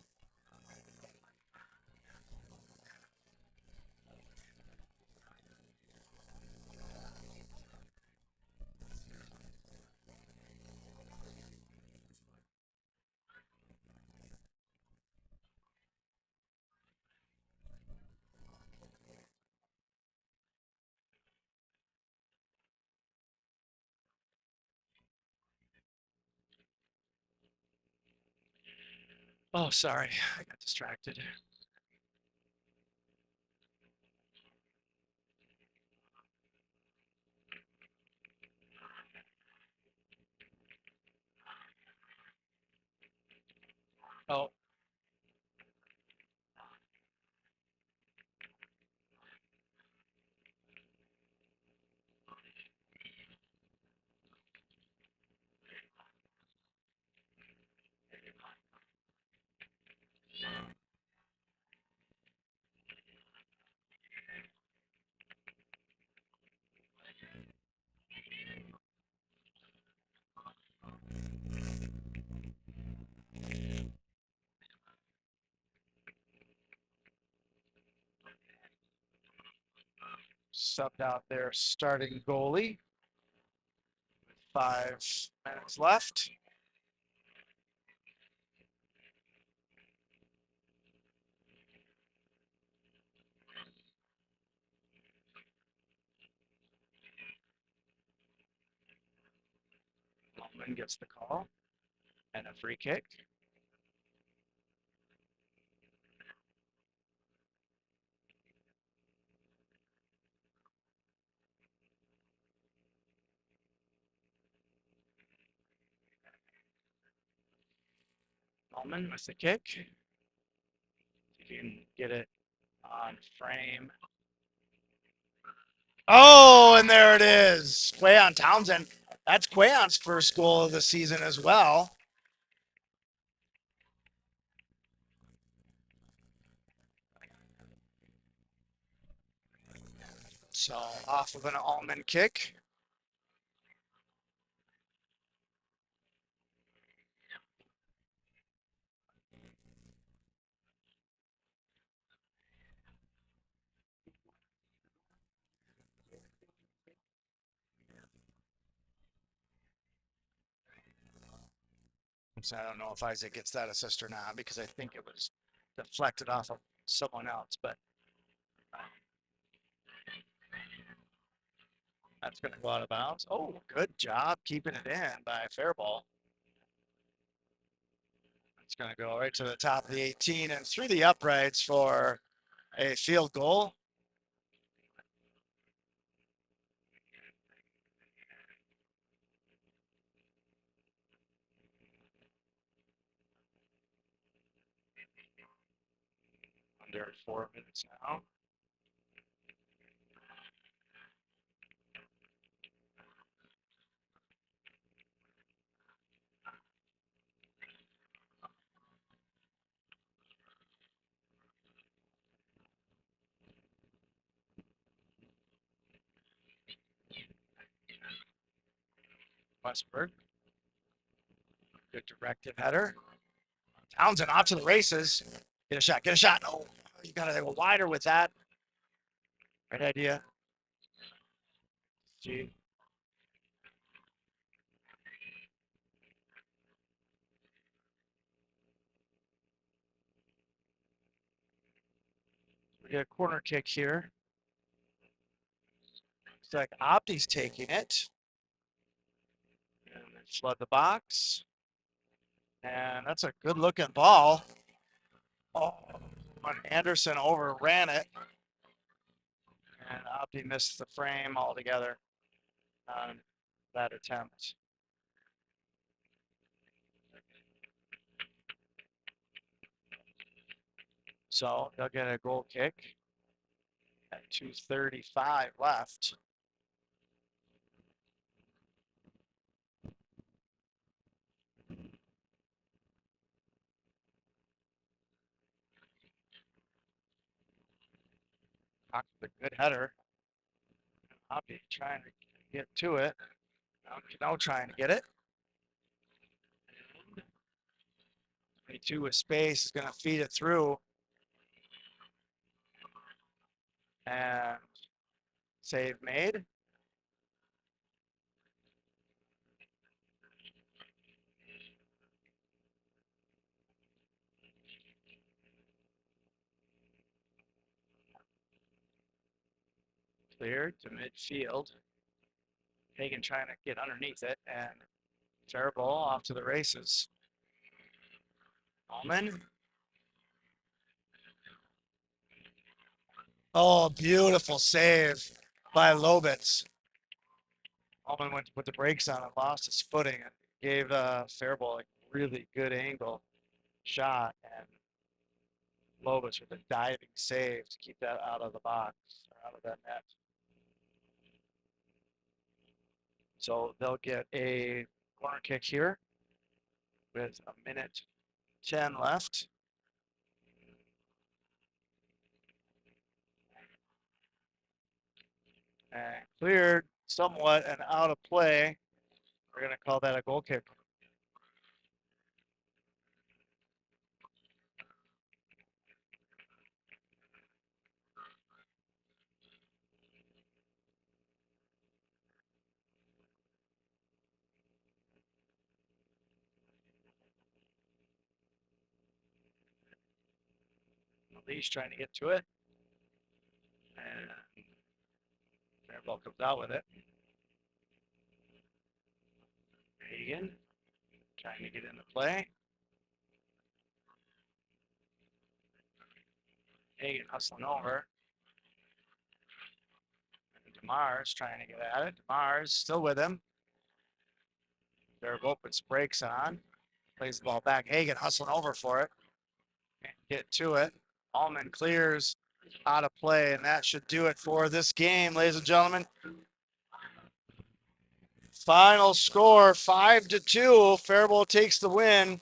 Oh, sorry. I got distracted. Oh, subbed out their starting goalie. 5 minutes left. Bowman gets the call and a free kick. Bowman with the kick. If you can get it on frame. Oh, and there it is. Quayon Townsend. That's Quayon's first goal of the season as well. So off of an Allman kick. So I don't know if Isaac gets that assist or not because I think it was deflected off of someone else. But That's going to go out of bounds. Oh, good job keeping it in by Faribault. It's going to go right to the top of the 18 and through the uprights for a field goal. Under 4 minutes now. Westberg. Good directed header. Townsend off to the races. Get a shot. Get a shot. Oh, you got to go wider with that. Right idea. Gee. We get a corner kick here. Looks like Opti's taking it. And flood the box. And that's a good looking ball. Oh, Anderson overran it. And Opti missed the frame altogether on that attempt. So they'll get a goal kick at 2:35 left. A good header. Opti trying to get to it. Now trying to get it. 22 with space is going to feed it through. And save made. Cleared to midfield. Hagen trying to get underneath it, and Faribault off to the races. Allman. Oh, beautiful save by Lobitz. Allman went to put the brakes on and lost his footing. And gave Faribault a really good angle shot, and Lobitz with a diving save to keep that out of the box, or out of that net. So they'll get a corner kick here with a minute 10 left. And cleared somewhat and out of play. We're going to call that a goal kick. Lee's trying to get to it. And Faribault comes out with it. Hagen trying to get into play. Hagen hustling over. And DeMars trying to get at it. DeMars still with him. Faribault puts brakes on. Plays the ball back. Hagen hustling over for it. Can't get to it. Allman clears out of play, and that should do it for this game, ladies and gentlemen. Final score 5-2. Faribault takes the win.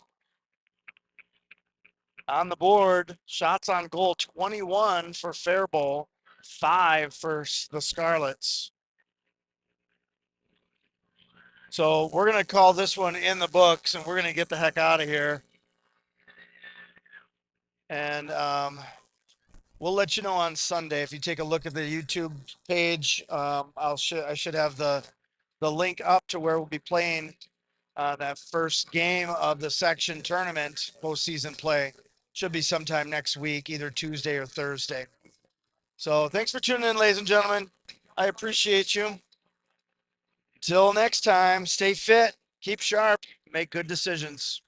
On the board, shots on goal 21 for Faribault, 5 for the Scarlets. So we're going to call this one in the books, and we're going to get the heck out of here. And we'll let you know on Sunday. If you take a look at the YouTube page, I should have the link up to where we'll be playing that first game of the section tournament postseason play. Should be sometime next week, either Tuesday or Thursday. So thanks for tuning in, ladies and gentlemen. I appreciate you. Till next time, stay fit, keep sharp, make good decisions.